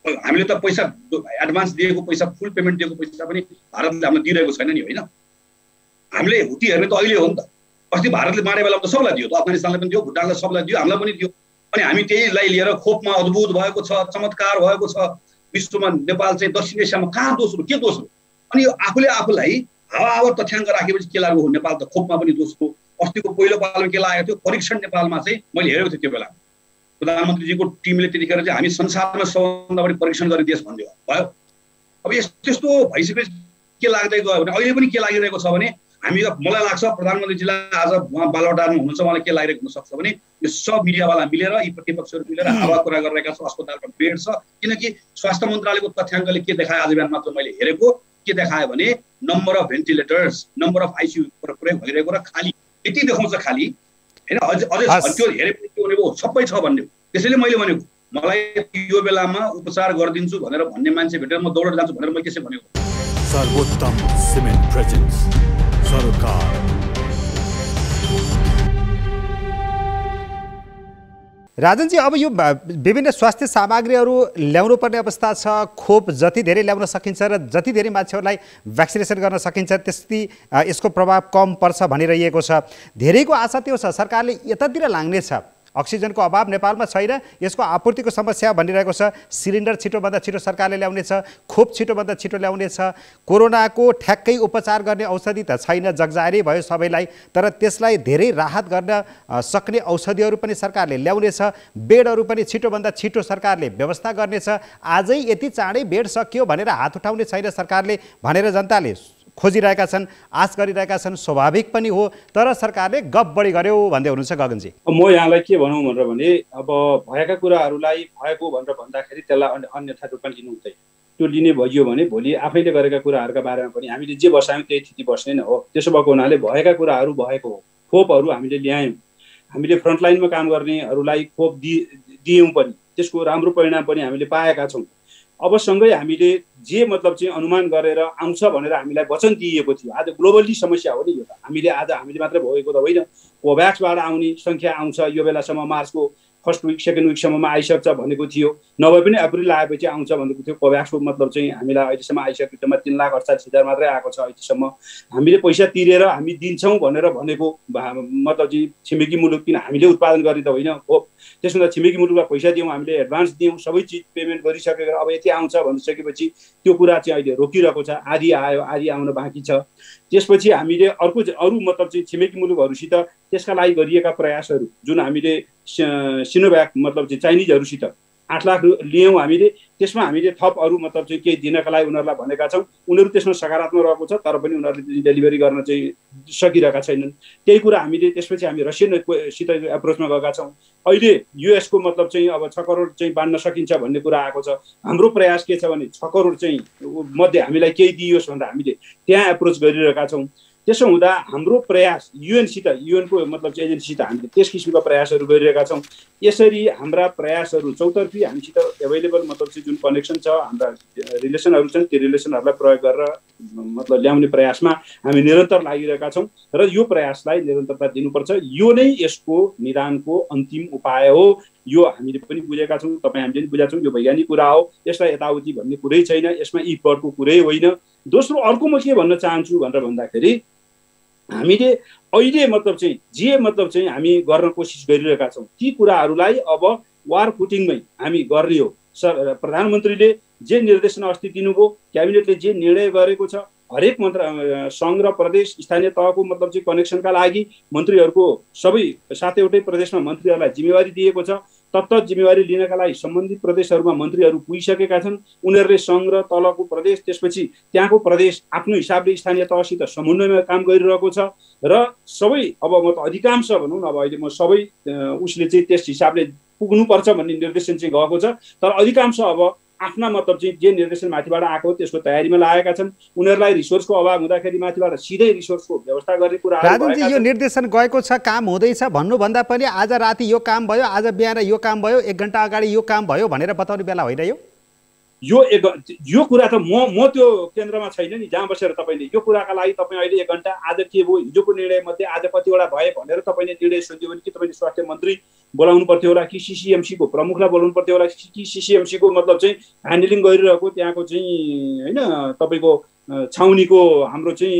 हामीले त पैसा एडभान्स दिएको पैसा, फुल पेमेन्ट दिएको पैसा पनि भारतले हामीलाई दिइरहेको छैन नि, होइन? हामीले हुती हेर्ने त अहिले हो नि त, अस्ति भारतले बाँडे बेलामा त सबैलाई दियो, त अफगानिस्तानलाई पनि दियो, भुटानलाई सबैलाई दियो, हामीलाई पनि दियो। अनि हामी त्यहीलाई लिएर खोपमा अद्भुत भएको छ, चमत्कार भएको छ विश्वमा, नेपाल चाहिँ दक्षिण एसियामा कहाँ दोस्रो, के दोस्रो? अनि आफूले आफूलाई हावा तथ्याङ्क राखेपछि के लाग्यो, नेपाल त खोपमा पनि दोस्रो। अस्तिको पहिलो पालमा के लागेको थियो, परीक्षण नेपालमा चाहिँ मैले हेरेको थिएँ त्यो बेला, प्रधानमन्त्रीजीको टिमले त्यतिखेर चाहिँ हामी संसारमा सबभन्दा बढी परीक्षण गर्ने देश भन्दै भयो। अब यस्तो भइसकेपछि के लाग्दै गयो भने अहिले पनि के लागिरहेको छ भने हामी, मलाई लाग्छ प्रधानमन्त्रीजीलाई आज उहाँ बालुवाटारमा हुनुहुन्छ, उहाँलाई के लागिरहेको हुनसक्छ भने यो सब मिडियावाला मिलेर, यी प्रतिपक्षहरू मिलेर हावा कुरा गरिरहेका छ, अस्पतालमा बेड छ। किनकि स्वास्थ्य मन्त्रालयको तथ्याङ्कले के देखायो, आज बिहान मात्र मैले हेरेको, के देखायो भने number of ventilators, number of ICU प्रयोग भइरहेको र खाली यति देखाउँछ खाली, होइन? अझै त्यो हेरे पनि के भनेको सबै छ भन्ने। त्यसैले मैले भनेको मलाई यो बेलामा उपचार गरिदिन्छु भनेर भन्ने मान्छे भेटेर म दौडेर जान्छु भनेर मैले त्यसै भनेको। सर्वोत्तम सिमेन्ट प्रेजेन्स सरोकार। राजनजी, अब यो विभिन्न स्वास्थ्य सामग्रीहरू ल्याउनु पर्ने अवस्था छ, खोप जति धेरै ल्याउन सकिन्छ र जति धेरै मान्छेहरूलाई भ्याक्सिनेसन गर्न सकिन्छ त्यति यसको प्रभाव कम पर्छ भनिरहेको छ। धेरैको आशा त्यो छ सरकारले यतातिर लाग्नेछ, अक्सिजनको अभाव नेपालमा छैन, यसको आपूर्तिको समस्या भनिरहेको छ, सिलिन्डर छिटोभन्दा छिटो सरकारले ल्याउनेछ, खोप छिटोभन्दा छिटो ल्याउनेछ, कोरोनाको ठ्याक्कै उपचार गर्ने औषधि त छैन, जगजाहेरै भयो सबैलाई, तर त्यसलाई धेरै राहत गर्न सक्ने औषधिहरू पनि सरकारले ल्याउनेछ, बेडहरू पनि छिटोभन्दा छिटो सरकारले व्यवस्था गर्नेछ। आजै यति चाँडै बेड सकियो भनेर हात उठाउने छैन सरकारले भनेर जनताले खोजिरहेका छन्, आश गरिरहेका छन्, स्वाभाविक पनि हो, तर सरकारले गफ बढी गर्यो भन्दै हुनुहुन्छ गगनजी। म यहाँलाई के भनौँ भनेर भने अब भएका कुराहरूलाई भएको भनेर भन्दाखेरि त्यसलाई अन्यथा रूपमा लिनु हुँदैन। त्यो लिने भइयो भने भोलि आफैले गरेका कुराहरूका बारेमा पनि हामीले जे बसायौँ त्यही स्थिति बस्ने नै हो। त्यसो भएको हुनाले भएका कुराहरू भएको हो, खोपहरू हामीले ल्यायौँ, हामीले फ्रन्टलाइनमा काम गर्नेहरूलाई खोप दियौँ पनि, त्यसको राम्रो परिणाम पनि हामीले पाएका छौँ। अब सँगै हामीले जे मतलब चाहिँ अनुमान गरेर आउँछ भनेर हामीलाई वचन दिएको थियो, आज ग्लोबली समस्या हो नि यो त। हामीले मात्रै भएको त होइन, कोभ्याक्सबाट आउने सङ्ख्या आउँछ यो बेलासम्म, मार्चको फर्स्ट विक सेकेन्ड विकसम्ममा आइसक्छ भनेको थियो, नभए पनि अप्रिल आएपछि आउँछ भनेको थियो। कोभ्याक्सको मतलब चाहिँ हामीलाई अहिलेसम्म आइसकेको जम्मा 3,48,000 मात्रै आएको छ अहिलेसम्म। हामीले पैसा तिरेर हामी दिन्छौँ भनेर भनेको मतलब चाहिँ छिमेकी मुलुक, किन हामीले उत्पादन गर्ने त होइन खोप, त्यसमा छिमेकी मुलुकलाई पैसा दियौँ, हामीले एडभान्स दियौँ, सबै चिज पेमेन्ट गरिसकेर अब यति आउँछ भनिसकेपछि त्यो कुरा चाहिँ अहिले रोकिरहेको छ। आधी आयो, आधी आउन बाँकी छ। त्यसपछि हामीले अरू मतलब चाहिँ छिमेकी मुलुकहरूसित त्यसका लागि गरिएका प्रयासहरू, जुन हामीले सिनोभ्याक मतलब चाहिँ चाइनिजहरूसित 8 लाख लियौँ हामीले, त्यसमा हामीले थप अरू मतलब चाहिँ केही दिनका लागि उनीहरूलाई भनेका छौँ। उनीहरू त्यसमा सकारात्मक रहेको छ, तर पनि उनीहरूले डेलिभरी गर्न चाहिँ सकिरहेका छैनन्। त्यही कुरा हामीले त्यसपछि हामी रसियनसित एप्रोचमा गएका छौँ। अहिले युएसको मतलब चाहिँ अब 6 करोड चाहिँ बाँड्न सकिन्छ भन्ने कुरा आएको छ। हाम्रो प्रयास के छ भने 6 करोड चाहिँ मध्ये हामीलाई केही दिइयोस् भनेर हामीले त्यहाँ एप्रोच गरिरहेका छौँ। त्यसो हुँदा हाम्रो प्रयास युएनको मतलब चाहिँ एजेन्सीसित हामीले त्यस किसिमका प्रयासहरू गरिरहेका छौँ। यसरी हाम्रा प्रयासहरू चौतर्फी हामीसित एभाइलेबल मतलब चाहिँ जुन कनेक्सन छ, हाम्रा रिलेसनहरू छन्, त्यो रिलेसनहरूलाई प्रयोग गरेर मतलब ल्याउने प्रयासमा हामी निरन्तर लागिरहेका छौँ र यो प्रयासलाई निरन्तरता दिनुपर्छ। यो नै यसको निदानको अन्तिम उपाय हो। यो हामीले पनि बुझेका छौँ, तपाईँ हामीले पनि बुझेका छौँ, यो वैज्ञानिक कुरा हो, यसलाई यताउति भन्ने कुरै छैन, यसमा यी परको कुरै होइन। दोस्रो अर्को म के भन्न चाहन्छु भनेर भन्दाखेरि हामीले अहिले मतलब चाहिँ जे मतलब चाहिँ हामी गर्न कोसिस गरिरहेका छौँ ती कुराहरूलाई अब वार फुटिङमै हामी गर्ने हो। प्रधानमन्त्रीले जे निर्देशन अस्ति दिनुभयो, क्याबिनेटले जे निर्णय गरेको छ, हरेक सङ्घ र प्रदेश स्थानीय तहको मतलब चाहिँ कनेक्सनका लागि मन्त्रीहरूको सबै 7वटै प्रदेशमा मन्त्रीहरूलाई जिम्मेवारी दिएको छ। तत्त जिम्मेवारी लिनका लागि सम्बन्धित प्रदेशहरूमा मन्त्रीहरू पुगिसकेका छन्। उनीहरूले सङ्घ र तलको प्रदेश, त्यसपछि त्यहाँको प्रदेश आफ्नो हिसाबले स्थानीय तहसित समन्वयमा काम गरिरहेको छ र सबै अब म त अधिकांश भनौँ न, अब अहिले म सबै उसले चाहिँ त्यस हिसाबले पुग्नुपर्छ भन्ने निर्देशन चाहिँ गएको छ। तर अधिकांश अब आफ्ना मतलब चाहिँ जे निर्देशन माथिबाट आएको हो त्यसको तयारीमा लागेका छन्। उनीहरूलाई रिसोर्सको अभाव हुँदाखेरि माथिबाट सिधै रिसोर्सको व्यवस्था गर्ने कुरा राजनजी यो निर्देशन गएको छ, काम हुँदैछ भन्नुभन्दा पनि आज राति यो काम भयो, आज बिहान यो काम भयो, 1 घण्टा अगाडि यो काम भयो भनेर बताउने बेला होइन यो कुरा त म त्यो केन्द्रमा छैन नि जहाँ बसेर तपाईँले यो कुराका लागि तपाईँ अहिले 1 घण्टा आज के भयो, हिजोको निर्णय मध्ये आज कतिवटा भए भनेर तपाईँले निर्णय सोध्यो भने कि तपाईँले स्वास्थ्य मन्त्री बोलाउनु पर्थ्यो होला कि सिसिएमसीको प्रमुखलाई बोलाउनु पर्थ्यो होला कि सिसिएमसीको मतलब चाहिँ ह्यान्डलिङ गरिरहेको त्यहाँको चाहिँ होइन तपाईँको छाउनीको हाम्रो चाहिँ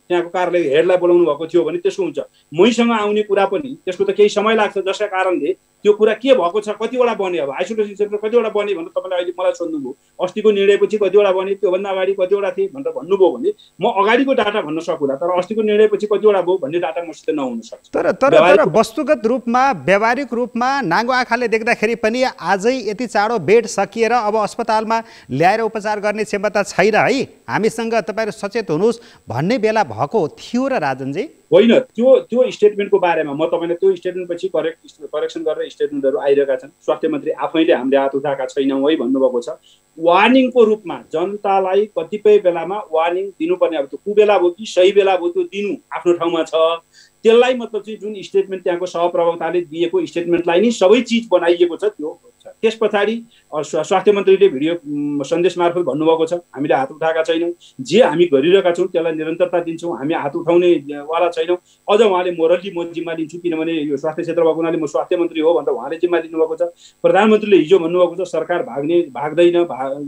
त्यहाँको कार्यालय हेडलाई बोलाउनु भएको थियो भने त्यसो हुन्छ। मैसँग आउने कुरा पनि त्यसको त केही समय लाग्छ, जसका कारणले त्यो कुरा के भएको छ, कतिवटा बने, अब आइसोलेसन सेन्टर कतिवटा बने भनेर तपाईँले अहिले मलाई सोध्नुभयो, अस्तिको निर्णयपछि कतिवटा बने, त्योभन्दा अगाडि कतिवटा थिए भनेर भन्नुभयो भने म अगाडिको डाटा भन्न सकुला, तर अस्तिको निर्णयपछि कतिवटा भयो भन्ने डाटा मसित नहुन सक्छ। तर वस्तुगत रूपमा व्यावहारिक रूपमा नाङ्गो आँखाले देख्दाखेरि पनि आजै यति चाँडो बेड सकिएर अब अस्पतालमा ल्याएर उपचार गर्ने क्षमता छैन है, हामीसँग तपाईँहरू सचेत हुनुहोस् भन्ने बेला भएको थियो र राजनजी? होइन, त्यो स्टेटमेन्टको बारेमा म तपाईँलाई त्यो स्टेटमेन्टपछि करेक्सन गरेर स्टेटमेन्टहरू आइरहेका छन्। स्वास्थ्य मन्त्री आफैले हामीले हात उठाएका छैनौँ है भन्नुभएको छ। वार्निङको रूपमा जनतालाई कतिपय बेलामा वार्निङ दिनुपर्ने, अब त्यो कुबेला भयो कि सही बेला भयो त्यो दिनु आफ्नो ठाउँमा छ। त्यसलाई मतलब चाहिँ जुन स्टेटमेन्ट त्यहाँको सहप्रवक्ताले दिएको स्टेटमेन्टलाई नै सबै चिज बनाइएको छ त्यो छ। त्यस पछाडि स्वास्थ्य मन्त्रीले भिडियो सन्देश मार्फत भन्नुभएको छ हामीले हात उठाएका छैनौँ, जे हामी गरिरहेका छौँ त्यसलाई निरन्तरता दिन्छौँ, हामी हात उठाउनेवाला छैनौँ। अझ उहाँले मोरली म जिम्मा लिन्छु किनभने यो स्वास्थ्य क्षेत्र भएको हुनाले म स्वास्थ्य मन्त्री हो भनेर उहाँले जिम्मा लिनुभएको छ। प्रधानमन्त्रीले हिजो भन्नुभएको छ सरकार भाग्दैन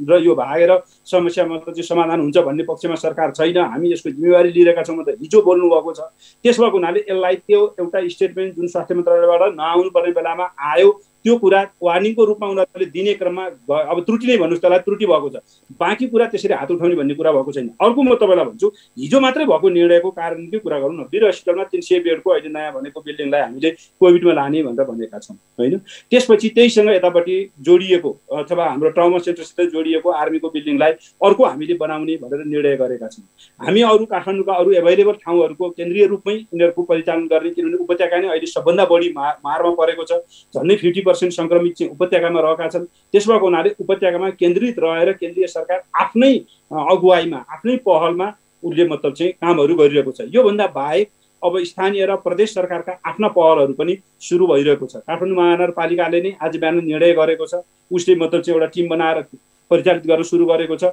र यो भागेर समस्या मतलब चाहिँ समाधान हुन्छ भन्ने पक्षमा सरकार छैन, हामी यसको जिम्मेवारी लिइरहेका छौँ भनेर हिजो बोल्नुभएको छ। त्यस भएको हुनाले यसलाई त्यो एउटा स्टेटमेन्ट जुन स्वास्थ्य मन्त्रालयबाट नआउनु पर्ने बेलामा आयो त्यो कुरा वार्निङको रूपमा उनीहरूले दिने क्रममा अब त्रुटि नै भन्नुहोस् त्यसलाई त्रुटि भएको छ, बाँकी कुरा त्यसरी हात उठाउने भन्ने कुरा भएको छैन। अर्को म तपाईँलाई भन्छु हिजो मात्रै भएको निर्णयको कारणकै कुरा गरौँ न। वीर हस्पिटलमा 300 बेडको अहिले नयाँ भनेको बिल्डिङलाई हामीले कोभिडमा लाने भनेर भनेका छौँ होइन। त्यसपछि त्यहीसँग यतापट्टि जोडिएको अथवा हाम्रो ट्राउमा सेन्टरसित जोडिएको आर्मीको बिल्डिङलाई अर्को हामीले बनाउने भनेर निर्णय गरेका छौँ। हामी अरू काठमाडौँका अरू एभाइलेबल ठाउँहरूको केन्द्रीय रूपमै यिनीहरूको परिचालन गर्ने, किनभने उपत्यका नै अहिले सबभन्दा बढी मारमा परेको छ, झन्डै 50% सङ्क्रमित चाहिँ उपत्यकामा रहेका छन्। त्यस भएको हुनाले उपत्यकामा केन्द्रित रहेर केन्द्रीय सरकार आफ्नै अगुवाईमा आफ्नै पहलमा उसले मतलब चाहिँ कामहरू गरिरहेको छ। योभन्दा बाहेक अब स्थानीय र प्रदेश सरकारका आफ्ना पहलहरू पनि सुरु भइरहेको छ। काठमाडौँ महानगरपालिकाले नै आज बिहान निर्णय गरेको छ, उसले मतलब चाहिँ एउटा टिम बनाएर परिचालित गर्न सुरु गरेको छ।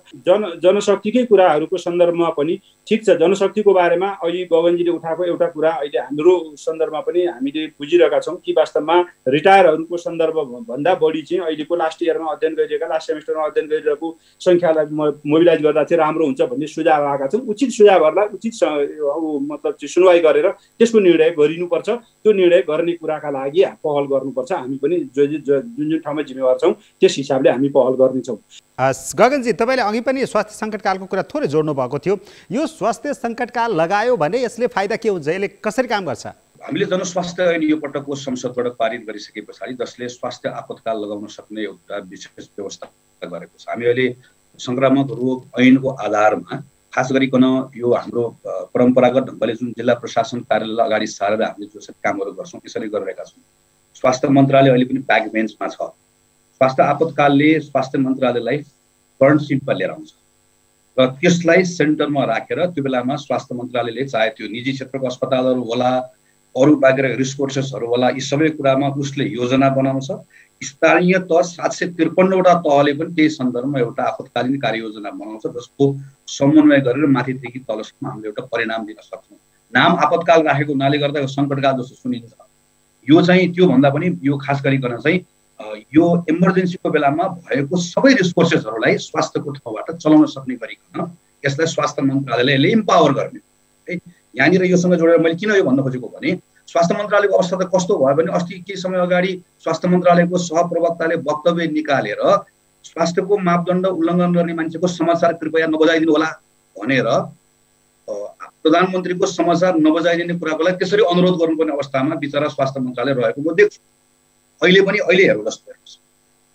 जनशक्तिकै कुराहरूको सन्दर्भमा पनि ठिक छ, जनशक्तिको बारेमा अहिले गगनजीले उठाएको एउटा कुरा अहिले हाम्रो सन्दर्भमा पनि हामीले बुझिरहेका छौँ कि वास्तवमा रिटायरहरूको सन्दर्भ भन्दा बढी चाहिँ अहिलेको लास्ट इयरमा अध्ययन गरिरहेका लास्ट सेमेस्टरमा अध्ययन गरिरहेको सङ्ख्यालाई मोबिलाइज गर्दा चाहिँ राम्रो हुन्छ भन्ने सुझाव आएका छन्। उचित सुझावहरूलाई उचित मतलब चाहिँ सुनवाई गरेर त्यसको निर्णय गरिनुपर्छ। त्यो निर्णय गर्ने कुराका लागि पहल गर्नुपर्छ। हामी पनि जुन ठाउँमा जिम्मेवार छौँ त्यस हिसाबले हामी पहल गर्नेछौँ। गगनजी तपाईँले अघि पनि स्वास्थ्य सङ्कटकालको कुरा थोरै जोड्नु भएको थियो। यो स्वास्थ्य सङ्कटकाल लगायो भने यसले फाइदा के हुन्छ, यसले कसरी काम गर्छ? हामीले जनस्वास्थ्य ऐन यो पटकको संसदबाट पारित गरिसके पछाडि जसले स्वास्थ्य आपतकाल लगाउन सक्ने एउटा विशेष व्यवस्था गरेको छ। हामी अहिले संक्रामक रोग ऐनको आधारमा खास गरिकन यो हाम्रो परम्परागत ढङ्गले जुन जिल्ला प्रशासन कार्यालयलाई अगाडि सारेर हामीले जसरी कामहरू गर्छौँ त्यसरी गरिरहेका छौँ। स्वास्थ्य मन्त्रालय अहिले पनि ब्याक बेन्चमा छ। स्वास्थ्य आपतकालले स्वास्थ्य मन्त्रालयलाई फ्रन्ट सिटमा लिएर आउँछ र त्यसलाई सेन्टरमा राखेर त्यो बेलामा स्वास्थ्य मन्त्रालयले चाहे त्यो निजी क्षेत्रको अस्पतालहरू होला, अरू बाहिर रिसोर्सेसहरू होला, यी सबै कुरामा उसले योजना बनाउँछ। स्थानीय तह 753वटा तहले पनि त्यही सन्दर्भमा एउटा आपतकालीन कार्ययोजना बनाउँछ जसको समन्वय गरेर माथिदेखि तलसम्म हामीले एउटा परिणाम दिन सक्छौँ। नाम आपतकाल राखेको हुनाले गर्दा यो सङ्कटकाल जस्तो सुनिन्छ। यो चाहिँ त्योभन्दा पनि यो खास गरिकन चाहिँ यो इमर्जेन्सीको बेलामा भएको सबै रिसोर्सेसहरूलाई स्वास्थ्यको ठाउँबाट चलाउन सक्ने गरिकन यसलाई स्वास्थ्य मन्त्रालयले इम्पावर गर्ने है। यहाँनिर योसँग जोडेर मैले किन यो भन्न खोजेको भने स्वास्थ्य मन्त्रालयको अवस्था त कस्तो भयो भने अस्ति केही समय अगाडि स्वास्थ्य मन्त्रालयको सहप्रवक्ताले वक्तव्य निकालेर स्वास्थ्यको मापदण्ड उल्लङ्घन गर्ने मान्छेको समाचार कृपया नबजाइदिनु होला भनेर प्रधानमन्त्रीको समाचार नबजाइदिने कुराको लागि त्यसरी अनुरोध गर्नुपर्ने अवस्थामा बिचरा स्वास्थ्य मन्त्रालय रहेको म देख्छु। अहिले हेरौँ जस्तो हेर्नुहोस्,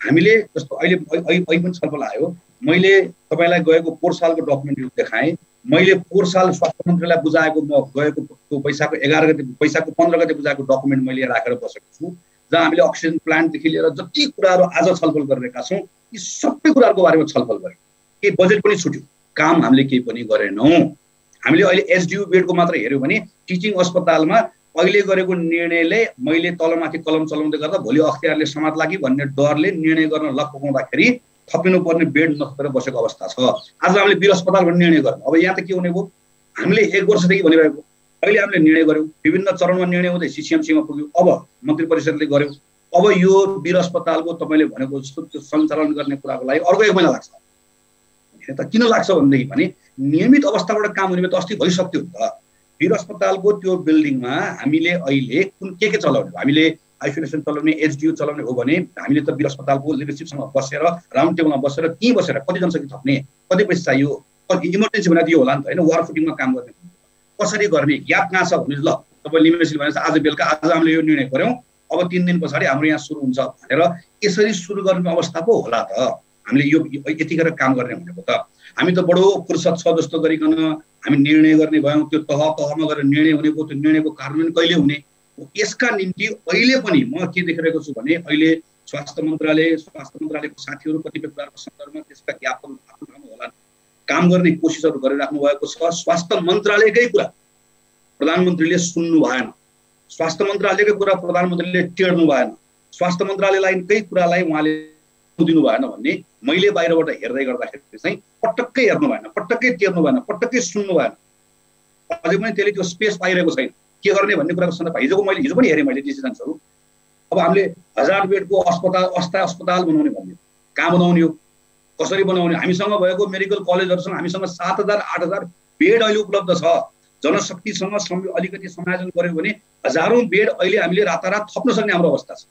हामीले जस्तो अहिले पनि छलफल आयो। मैले तपाईँलाई गएको पोहोर सालको डकुमेन्टहरू देखाएँ। मैले पोहोर साल स्वास्थ्य मन्त्रीलाई बुझाएको म गएको पैसाको 11 गते पैसाको 15 गते बुझाएको डकुमेन्ट मैले राखेर बसेको छु। जहाँ हामीले अक्सिजन प्लान्टदेखि लिएर जति कुराहरू आज छलफल गरिरहेका छौँ यी सबै कुराहरूको बारेमा छलफल गर्यौँ। केही बजेट पनि छुट्यो, काम हामीले केही पनि गरेनौँ। हामीले अहिले एसडियू बेडको मात्र हेऱ्यौँ भने टिचिङ अस्पतालमा अहिले गरेको निर्णयले मैले तलमाथि कलम चलाउँदै गर्दा भोलि अख्तियारले समात्ला कि भन्ने डरले निर्णय गर्न लपकाउँदाखेरि थपिनुपर्ने बेड नथपेर बसेको अवस्था छ। आज हामीले वीर अस्पताल भन्ने निर्णय गर्नु, अब यहाँ त के हुने भयो, हामीले 1 वर्षदेखि भनिरहेको अहिले हामीले निर्णय गर्यौँ, विभिन्न चरणमा निर्णय हुँदै सिसिएमसीमा पुग्यो, अब मन्त्री परिषदले गर्यो। अब यो वीर अस्पतालको तपाईँले भनेको जस्तो त्यो सञ्चालन गर्ने कुराको लागि अर्को 1 महिना लाग्छ। त किन लाग्छ भनेदेखि भने नियमित अवस्थाबाट काम हुने त अस्ति भइसक्यो नि त। वीर अस्पतालको त्यो बिल्डिङमा हामीले अहिले के चलाउने, हामीले आइसोलेसन चलाउने, एचडियू चलाउने हो भने हामीले त वीर अस्पतालको लिडरसिपसँग बसेर राउन्ड टेबलमा बसेर त्यहीँ बसेर कति जनसङ्ख्या थप्ने, कति पैसा चाहियो, इमर्जेन्सी भनेर दियो होला नि त होइन, वार फुटिङमा काम गर्ने कसरी गर्ने, ग्याप कहाँ छ भने ल तपाईँ लिमिटेसन भनेर आज बेलुका आज हामीले यो निर्णय गऱ्यौँ, अब 3 दिन पछाडि हाम्रो यहाँ सुरु हुन्छ भनेर यसरी सुरु गर्ने अवस्था पो होला त। हामीले यो यतिखेर काम गर्ने भनेको त हामी त बडो फुर्सद छ जस्तो गरिकन हामी निर्णय गर्ने भयौँ, त्यो तहमा गएर निर्णय हुने भयो, त्यो निर्णयको कार्यान्वयन कहिले हुने। यसका निम्ति अहिले पनि म के देखिरहेको छु भने अहिले स्वास्थ्य मन्त्रालयको साथीहरू कतिपय कुराहरूको सन्दर्भमा त्यसका ज्ञापन आफ्नो होला काम गर्ने कोसिसहरू गरिराख्नु भएको छ। स्वास्थ्य मन्त्रालयकै कुरा प्रधानमन्त्रीले सुन्नु भएन, स्वास्थ्य मन्त्रालयकै कुरा प्रधानमन्त्रीले टेर्नु भएन, स्वास्थ्य मन्त्रालयकै कुरालाई उहाँले दिनु भएन भन्ने मैले बाहिरबाट हेर्दै गर्दाखेरि चाहिँ पटक्कै हेर्नु भएन, पटक्कै टेर्नु भएन, पटक्कै सुन्नु भएन। अझै पनि त्यसले त्यो स्पेस पाइरहेको छैन के गर्ने भन्ने कुराको सन्दर्भ हिजो पनि हेरेँ मैले डिसिजन्सहरू। अब हामीले 1000 बेडको अस्थायी अस्पताल बनाउने भन्ने कहाँ बनाउने हो, कसरी बनाउने, हामीसँग भएको मेडिकल कलेजहरूसँग हामीसँग 7000 8000 बेड अहिले उपलब्ध छ। जनशक्तिसँग अलिकति समायोजन गर्यो भने हजारौं बेड अहिले हामीले रातारात थप्न सक्ने हाम्रो अवस्था छ।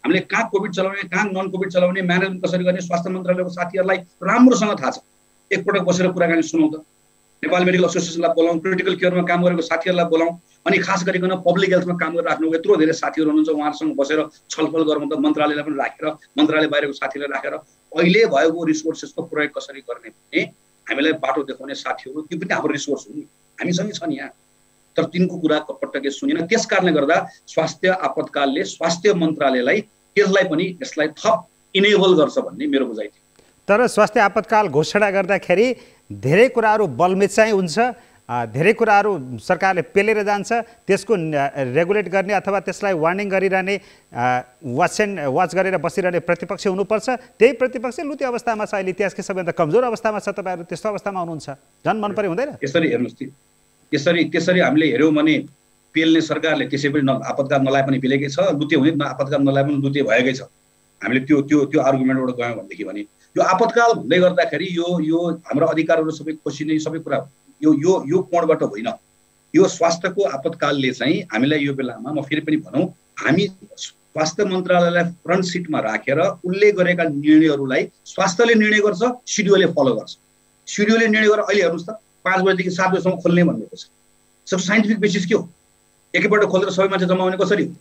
हामीले कहाँ कोभिड चलाउने, कहाँ नन कोभिड चलाउने, म्यानेजमेन्ट कसरी गर्ने स्वास्थ्य मन्त्रालयको साथीहरूलाई राम्रोसँग थाहा छ। एकपटक बसेर कुराकानी सुनौँ त, नेपाल मेडिकल एसोसिएसनलाई बोलाउँ, क्रिटिकल केयरमा काम गरेको साथीहरूलाई बोलाउँ, अनि खास गरिकन पब्लिक हेल्थमा काम गरिराख्नु यत्रो धेरै साथीहरू हुनुहुन्छ, उहाँहरूसँग बसेर छलफल गरौँ त, मन्त्रालयलाई पनि राखेर मन्त्रालय बाहिरको साथीलाई राखेर अहिले भएको रिसोर्सेसको प्रयोग कसरी गर्ने भन्ने हामीलाई बाटो देखाउने साथीहरू त्यो पनि हाम्रो रिसोर्स हो नि, हामीसँगै छन् यहाँ। तर तिनको कुरा पटक्कै सुनिन। त्यस कारणले गर्दा स्वास्थ्य आपतकालले स्वास्थ्य मन्त्रालयलाई यसलाई थप इनेबल गर्छ भन्ने मेरो बुझाइ थियो। तर स्वास्थ्य आपतकाल घोषणा गर्दाखेरि धेरै कुराहरू बलमेचाइ हुन्छ, धेरै कुराहरू सरकारले पेलेर जान्छ, त्यसको रेगुलेट गर्ने अथवा त्यसलाई वार्निङ गरिरहने वाच गरेर बसिरहने प्रतिपक्ष हुनुपर्छ। त्यही प्रतिपक्ष लुते अवस्थामा छ, अहिले इतिहासकै सबैभन्दा कमजोर अवस्थामा छ। तपाईँहरू त्यस्तो अवस्थामा हुनुहुन्छ, झन् मन परे हुँदैन? यसरी हेर्नुहोस्, त्यसरी हामीले हेऱ्यौँ भने पेल्ने सरकारले त्यसै पनि आपतकाल नलाए पनि पेलेकै छ, लुते हुने आपतकाल नलाए पनि लुते भएकै छ। हामीले त्यो आर्गुमेन्टबाट गयौँ भनेदेखि भने यो आपतकाल हुँदै गर्दाखेरि यो हाम्रो अधिकारहरू सबै खोसिने सबै कुरा यो कोणबाट होइन। यो स्वास्थ्यको आपतकालले चाहिँ हामीलाई यो बेलामा म फेरि पनि भनौँ, हामी स्वास्थ्य मन्त्रालयलाई फ्रन्ट सिटमा राखेर उसले गरेका निर्णयहरूलाई स्वास्थ्यले निर्णय गर्छ, सिडिओले फलो गर्छ। सिडिओले निर्णय गरेर अहिले हेर्नुहोस् त 5 बजेदेखि 7 बजीसम्म खोल्ने भनेको छ। सब साइन्टिफिक बेसिस के हो? एकैपल्ट खोलेर सबै मान्छे जम्मा हुने कसरी हो?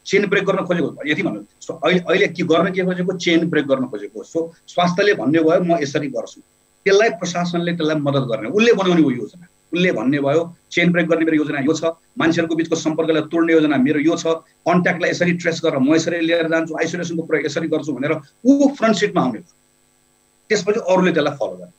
चेन ब्रेक गर्न खोजेको यति भन्नु। अहिले के गर्न के खोजेको? चेन ब्रेक गर्न खोजेको। सो स्वास्थ्यले भन्ने भयो म यसरी गर्छु, त्यसलाई प्रशासनले त्यसलाई मद्दत गर्ने, उसले बनाउने हो योजना। उसले भन्ने भयो चेन ब्रेक गर्ने मेरो योजना यो छ, मान्छेहरूको बिचको सम्पर्कलाई तोड्ने योजना मेरो यो छ, कन्ट्याक्टलाई यसरी ट्रेस गरेर म यसरी लिएर जान्छु, आइसोलेसनको प्रयोग यसरी गर्छु भनेर ऊ फ्रन्ट सिटमा आउने भयो। त्यसपछि अरूले त्यसलाई फलो गर्ने।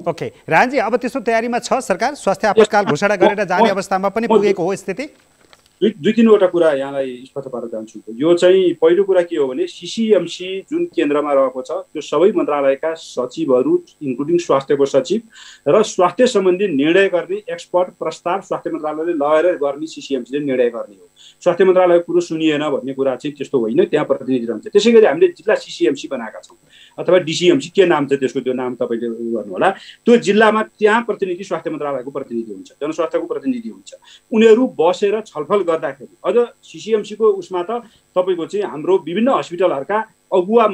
ओके राजजी, अब त्यसो तयारीमा छ सरकार? स्वास्थ्य आपतकाल घोषणा गरेर जाने अवस्थामा पनि पुगेको हो स्थिति? 2-3वटा कुरा यहाँलाई स्पष्ट पारेर जान्छु। यो चाहिँ पहिलो कुरा के हो भने सिसिएमसी जुन केन्द्रमा रहेको छ त्यो सबै मन्त्रालयका सचिवहरू इन्क्लुडिङ स्वास्थ्यको सचिव र स्वास्थ्य सम्बन्धी निर्णय गर्ने एक्सपर्ट प्रस्ताव स्वास्थ्य मन्त्रालयले लगेर गर्ने सिसिएमसीले निर्णय गर्ने हो। स्वास्थ्य मन्त्रालयको कुरो सुनिएन भन्ने कुरा चाहिँ त्यस्तो होइन, त्यहाँ प्रतिनिधि रहन्छ। त्यसै गरी हामीले जिल्ला सिसिएमसी बनाएका छौँ अथवा डिसिएमसी, के नाम छ त्यसको, त्यो नाम तपाईँले गर्नु होला। त्यो जिल्लामा त्यहाँ प्रतिनिधि स्वास्थ्य मन्त्रालयको प्रतिनिधि हुन्छ, जनस्वास्थ्यको प्रतिनिधि हुन्छ। उनीहरू बसेर छलफल गर्दाखेरि अझ सिसिएमसीको उसमा त तपाईँको चाहिँ हाम्रो विभिन्न हस्पिटलहरूका अगुवा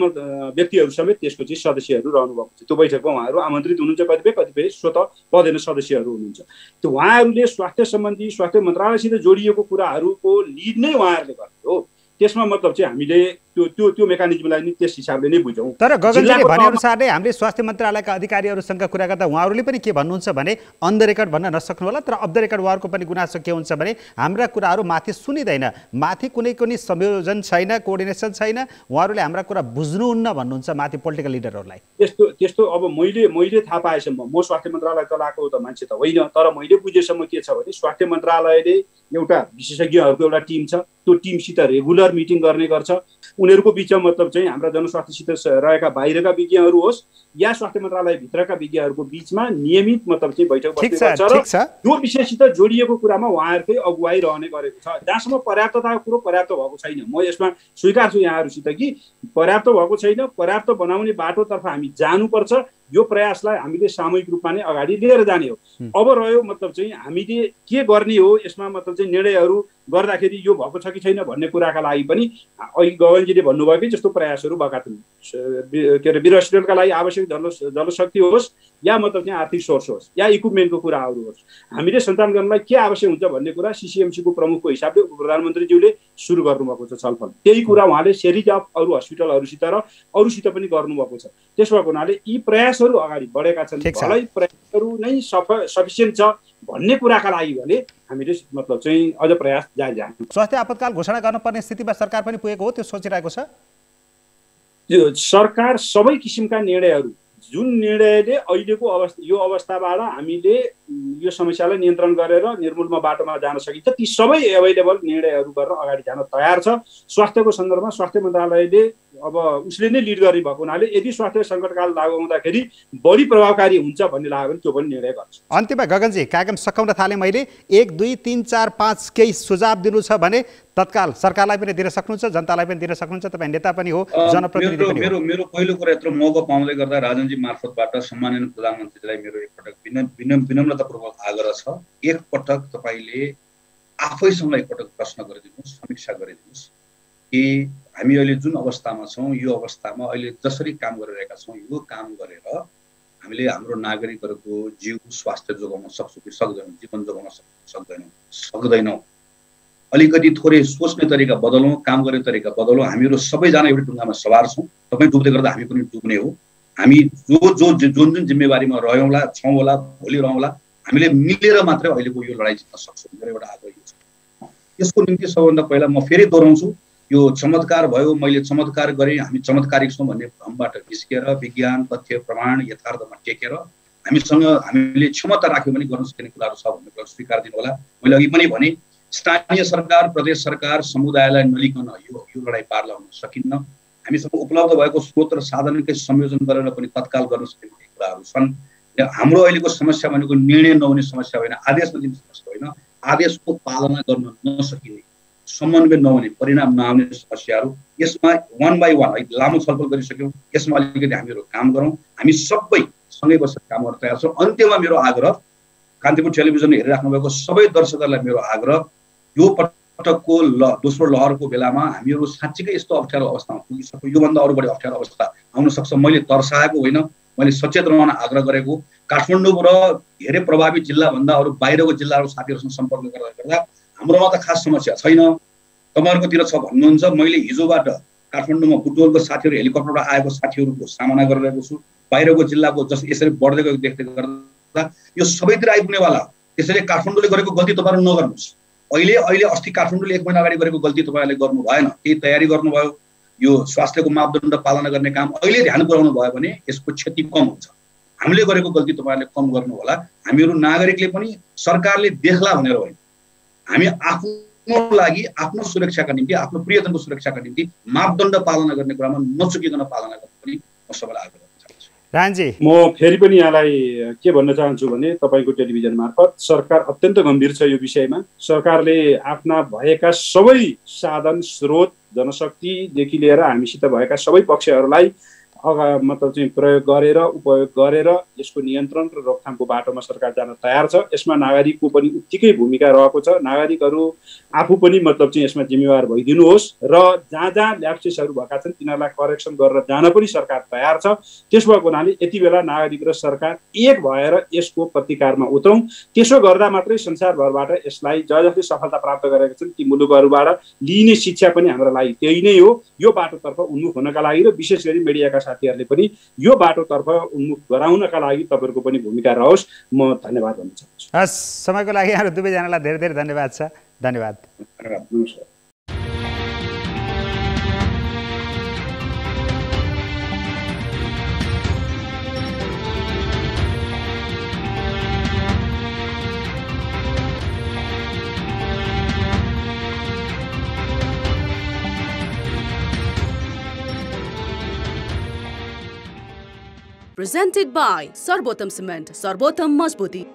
व्यक्तिहरू समेत त्यसको चाहिँ सदस्यहरू रहनुभएको छ। त्यो बैठकमा उहाँहरू आमन्त्रित हुनुहुन्छ, कतिपय स्वत पदेन सदस्यहरू हुनुहुन्छ। त्यो उहाँहरूले स्वास्थ्य सम्बन्धी स्वास्थ्य मन्त्रालयसित जोडिएको कुराहरूको लिड नै उहाँहरूले गर्ने हो। त्यसमा मतलब चाहिँ हामीले त्यो मेकानिजमलाई नि त्यस हिसाबले नै बुझौँ। तर गगनजीले भनेअनुसार नै हामीले स्वास्थ्य मन्त्रालयका अधिकारीहरूसँग कुरा गर्दा उहाँहरूले पनि के भन्नुहुन्छ भने अन द रेकर्ड भन्न नसक्नु होला, तर अफ द रेकर्ड उहाँहरूको पनि गुनासो के हुन्छ भने हाम्रा कुराहरू माथि सुनिँदैन, माथि कुनै पनि संयोजन छैन, कोअर्डिनेसन छैन, उहाँहरूले हाम्रा कुरा बुझ्नुहुन्न भन्नुहुन्छ माथि पोलिटिकल लिडरहरूलाई। त्यस्तो अब मैले थाहा पाएसम्म, म स्वास्थ्य मन्त्रालय चलाएको त मान्छे त होइन, तर मैले बुझेसम्म के छ भने स्वास्थ्य मन्त्रालयले एउटा विशेषज्ञहरूको एउटा टिम छ, त्यो टिमसित रेगुलर मिटिङ गर्ने गर्छ। उनीहरूको बिचमा मतलब चाहिँ हाम्रा जनस्वास्थ्यसित रहेका बाहिरका विज्ञहरू होस् या स्वास्थ्य मन्त्रालयभित्रका विज्ञहरूको बिचमा नियमित मतलब चाहिँ बैठक बस्ने गर्छ र यो विषयसित जोडिएको कुरामा उहाँहरूकै अगुवाई रहने गरेको छ। जहाँसम्म पर्याप्तताको कुरो पर्याप्त भएको छैन, म यसमा स्वीकार्छु यहाँहरूसित कि पर्याप्त भएको छैन, पर्याप्त बनाउने बाटोतर्फ हामी जानुपर्छ। यो प्रयासलाई हामीले सामूहिक रूपमा नै अगाडि लिएर जाने हो। अब रह्यो मतलब चाहिँ हामीले के गर्ने हो यसमा मतलब चाहिँ निर्णयहरू गर्दाखेरि यो भएको छ कि छैन भन्ने कुराका लागि पनि अहिले गगनजीले भन्नुभएकै जस्तो प्रयासहरू भएका छन्। के अरे वीर लागि आवश्यक जलशक्ति होस् या मतलब चाहिँ आर्थिक सोर्स होस् या इक्विपमेन्टको कुराहरू होस्, हामीले सञ्चालन गर्नलाई के आवश्यक हुन्छ भन्ने कुरा सिसिएमसीको प्रमुखको हिसाबले प्रधानमन्त्रीज्यूले सुरु गर्नुभएको छ छलफल। त्यही कुरा उहाँले सिरिज अफ अरू हस्पिटलहरूसित र अरूसित पनि गर्नुभएको छ। त्यसो भएको हुनाले यी प्रयासहरू अगाडि बढेका छन्, भलै प्रयासहरू नै सफिसियन्ट छ भन्ने कुराका लागि भने हामीले मतलब चाहिँ अझ प्रयास जारी राख्नु। स्वास्थ्य आपतकाल घोषणा गर्नुपर्ने स्थितिमा सरकार पनि पुगेको हो, त्यो सोचिरहेको छ। यो सरकार सबै किसिमका निर्णयहरू जुन निर्णयले अहिलेको यो अवस्थाबाट हामीले यो समस्यालाई नियन्त्रण गरेर निर्मूलमा बाटोमा जान सकिन्छ, ती सबै एभाइलेबल निर्णयहरू गरेर अगाडि जान तयार छ। स्वास्थ्यको सन्दर्भमा स्वास्थ्य मन्त्रालयले अब उसले नै लिड गर्ने भएको हुनाले यदि स्वास्थ्य सङ्कटकाल लागू हुँदाखेरि बढी प्रभावकारी हुन्छ भन्ने लाग्यो भने त्यो पनि निर्णय गर्छ। अन्त्यमा गगनजी कार्यक्रम सकाउन थालेँ मैले 1 2 3 4 5 केही सुझाव दिनु छ भने तत्काल सरकारलाई पनि दिन सक्नुहुन्छ, जनतालाई पनि दिन सक्नुहुन्छ, तपाईँ नेता पनि हो, जनप्रतिनिधि पनि हो। मेरो पहिलो कुरा यत्रो मौका पाउँदै गर्दा राजनजी मार्फतबाट सम्माननीय प्रधानमन्त्रीलाई मेरो एकपटक विनम्रतापूर्वक आग्रह छ, एकपटक तपाईँले आफैसँग एकपटक प्रश्न गरिदिनुहोस्, समीक्षा गरिदिनुहोस् कि हामी अहिले जुन अवस्थामा छौँ यो अवस्थामा अहिले जसरी काम गरिरहेका छौँ यो काम गरेर हामीले हाम्रो नागरिकहरूको जीव स्वास्थ्य जोगाउन सक्छौँ कि सक्दैनौँ, जीवन जोगाउन सक्दैनौँ। अलिकति थोरै सोच्ने तरिका बदलौँ, काम गर्ने तरिका बदलौँ। हामीहरू सबैजना एउटै ढुङ्गामा सवार छौँ, तपाईँ डुब्दै गर्दा हामी पनि डुब्ने हो। हामी जुन जिम्मेवारीमा रहौँला, छौँ होला, भोलि रहौँला, हामीले मिलेर मात्रै अहिलेको यो लडाइँ जित्न सक्छौँ। मेरो एउटा आग्रह यो छ। यसको निम्ति सबभन्दा पहिला म फेरि दोहोऱ्याउँछु, यो चमत्कार भयो, मैले चमत्कार गरेँ, हामी चमत्कारिक छौँ भन्ने भ्रमबाट निस्किएर विज्ञान तथ्य प्रमाण यथार्थमा टेकेर हामीले क्षमता राख्यो भने गर्न सकिने कुराहरू छ भन्ने कुरा स्वीकार दिनु होला। मैले अघि पनि भने स्थानीय सरकार, प्रदेश सरकार, समुदायलाई नलिकन यो लडाइँ पार लगाउन सकिन्न। हामीसँग उपलब्ध भएको स्रोत र साधनकै संयोजन गरेर पनि तत्काल गर्न सकिने कुराहरू छन्। हाम्रो अहिलेको समस्या भनेको निर्णय नहुने समस्या होइन, आदेश नदिने समस्या होइन, आदेशको पालना गर्न नसकिने, समन्वय नहुने, परिणाम नआउने समस्याहरू। यसमा वान बाई वान लामो छलफल गरिसक्यौँ, यसमा अलिकति हामीहरू काम गरौँ। हामी सबै सँगै बसेर काम गर्न तयार छौँ। अन्त्यमा मेरो आग्रह, कान्तिपुर टेलिभिजन हेरिराख्नु भएको सबै दर्शकहरूलाई मेरो आग्रह, यो पटकको दोस्रो लहरको बेलामा हामीहरू साँच्चीकै यस्तो अप्ठ्यारो अवस्थामा पुगिसक्यो, योभन्दा अरू बढी अप्ठ्यारो अवस्था आउन सक्छ। मैले तर्साएको होइन, मैले सचेत रहन आग्रह गरेको। काठमाडौँ र धेरै प्रभावित जिल्लाभन्दा अरू बाहिरको जिल्लाहरू साथीहरूसँग सम्पर्क गर्दा हाम्रोमा त खास समस्या छैन, तपाईँहरूकोतिर छ भन्नुहुन्छ। मैले हिजोबाट काठमाडौँमा बुटवलको साथीहरू, हेलिकप्टरबाट आएको साथीहरूको सामना गरिरहेको छु। बाहिरको जिल्लाको जस यसरी बढ्दै गएको देख्दै गर्दा यो सबैतिर आइपुग्नेवाला। त्यसैले काठमाडौँले गरेको गल्ती तपाईँहरू नगर्नुहोस्। अहिले अस्ति काठमाडौँले 1 महिना अगाडि गरेको गल्ती तपाईँहरूले गर्नु भएन, केही तयारी गर्नुभयो, यो स्वास्थ्यको मापदण्ड पालना गर्ने काम अहिले ध्यान पुर्याउनु भयो भने यसको क्षति कम हुन्छ। हामीले गरेको गल्ती तपाईँहरूले कम गर्नु होला। हामीहरू नागरिकले पनि सरकारले देख्ला भनेर होइन, हामी आफ्नो लागि, आफ्नो सुरक्षाका निम्ति, आफ्नो प्रियजनको सुरक्षाका निम्ति मापदण्ड पालना गर्ने कुरामा नचुकिकन पालना गर्न पनि म सबैलाई आग्रह गर्न चाहन्छु। रानजी, म फेरि पनि यहाँलाई के भन्न चाहन्छु भने तपाईँको टेलिभिजन मार्फत सरकार अत्यन्त गम्भीर छ यो विषयमा। सरकारले आफ्ना भएका सबै साधन, स्रोत, जनशक्तिदेखि लिएर हामीसित भएका सबै पक्षहरूलाई मतलब चाहिँ प्रयोग गरेर उपयोग गरेर यसको नियन्त्रण र रोकथामको बाटोमा सरकार जान तयार छ। यसमा नागरिकको पनि उत्तिकै भूमिका रहेको छ। नागरिकहरू आफू पनि मतलब चाहिँ यसमा जिम्मेवार भइदिनुहोस् र जहाँ जहाँ ल्याप्सेसहरू भएका छन् तिनीहरूलाई करेक्सन गरेर जान पनि सरकार तयार छ। त्यसो भएको हुनाले यति बेला नागरिक र सरकार एक भएर यसको प्रतिकारमा उत्रौँ। त्यसो गर्दा मात्रै संसारभरबाट यसलाई जसले सफलता प्राप्त गरेका छन् ती मुलुकहरूबाट लिइने शिक्षा पनि हाम्रो लागि त्यही नै हो। यो बाटोतर्फ उन्मुख हुनका लागि र विशेष गरी मिडियाका साथीहरूले पनि यो बाटोतर्फ उन्मुख गराउनका लागि तपाईँहरूको पनि भूमिका रहोस्। म धन्यवाद भन्न चाहन्छु। हस्, समयको लागि यहाँहरू दुवैजनालाई धेरै धेरै धन्यवाद छ। धन्यवाद। नमस्कार। Presented by Sarbotam Cement, Sarbotam Mazbuti.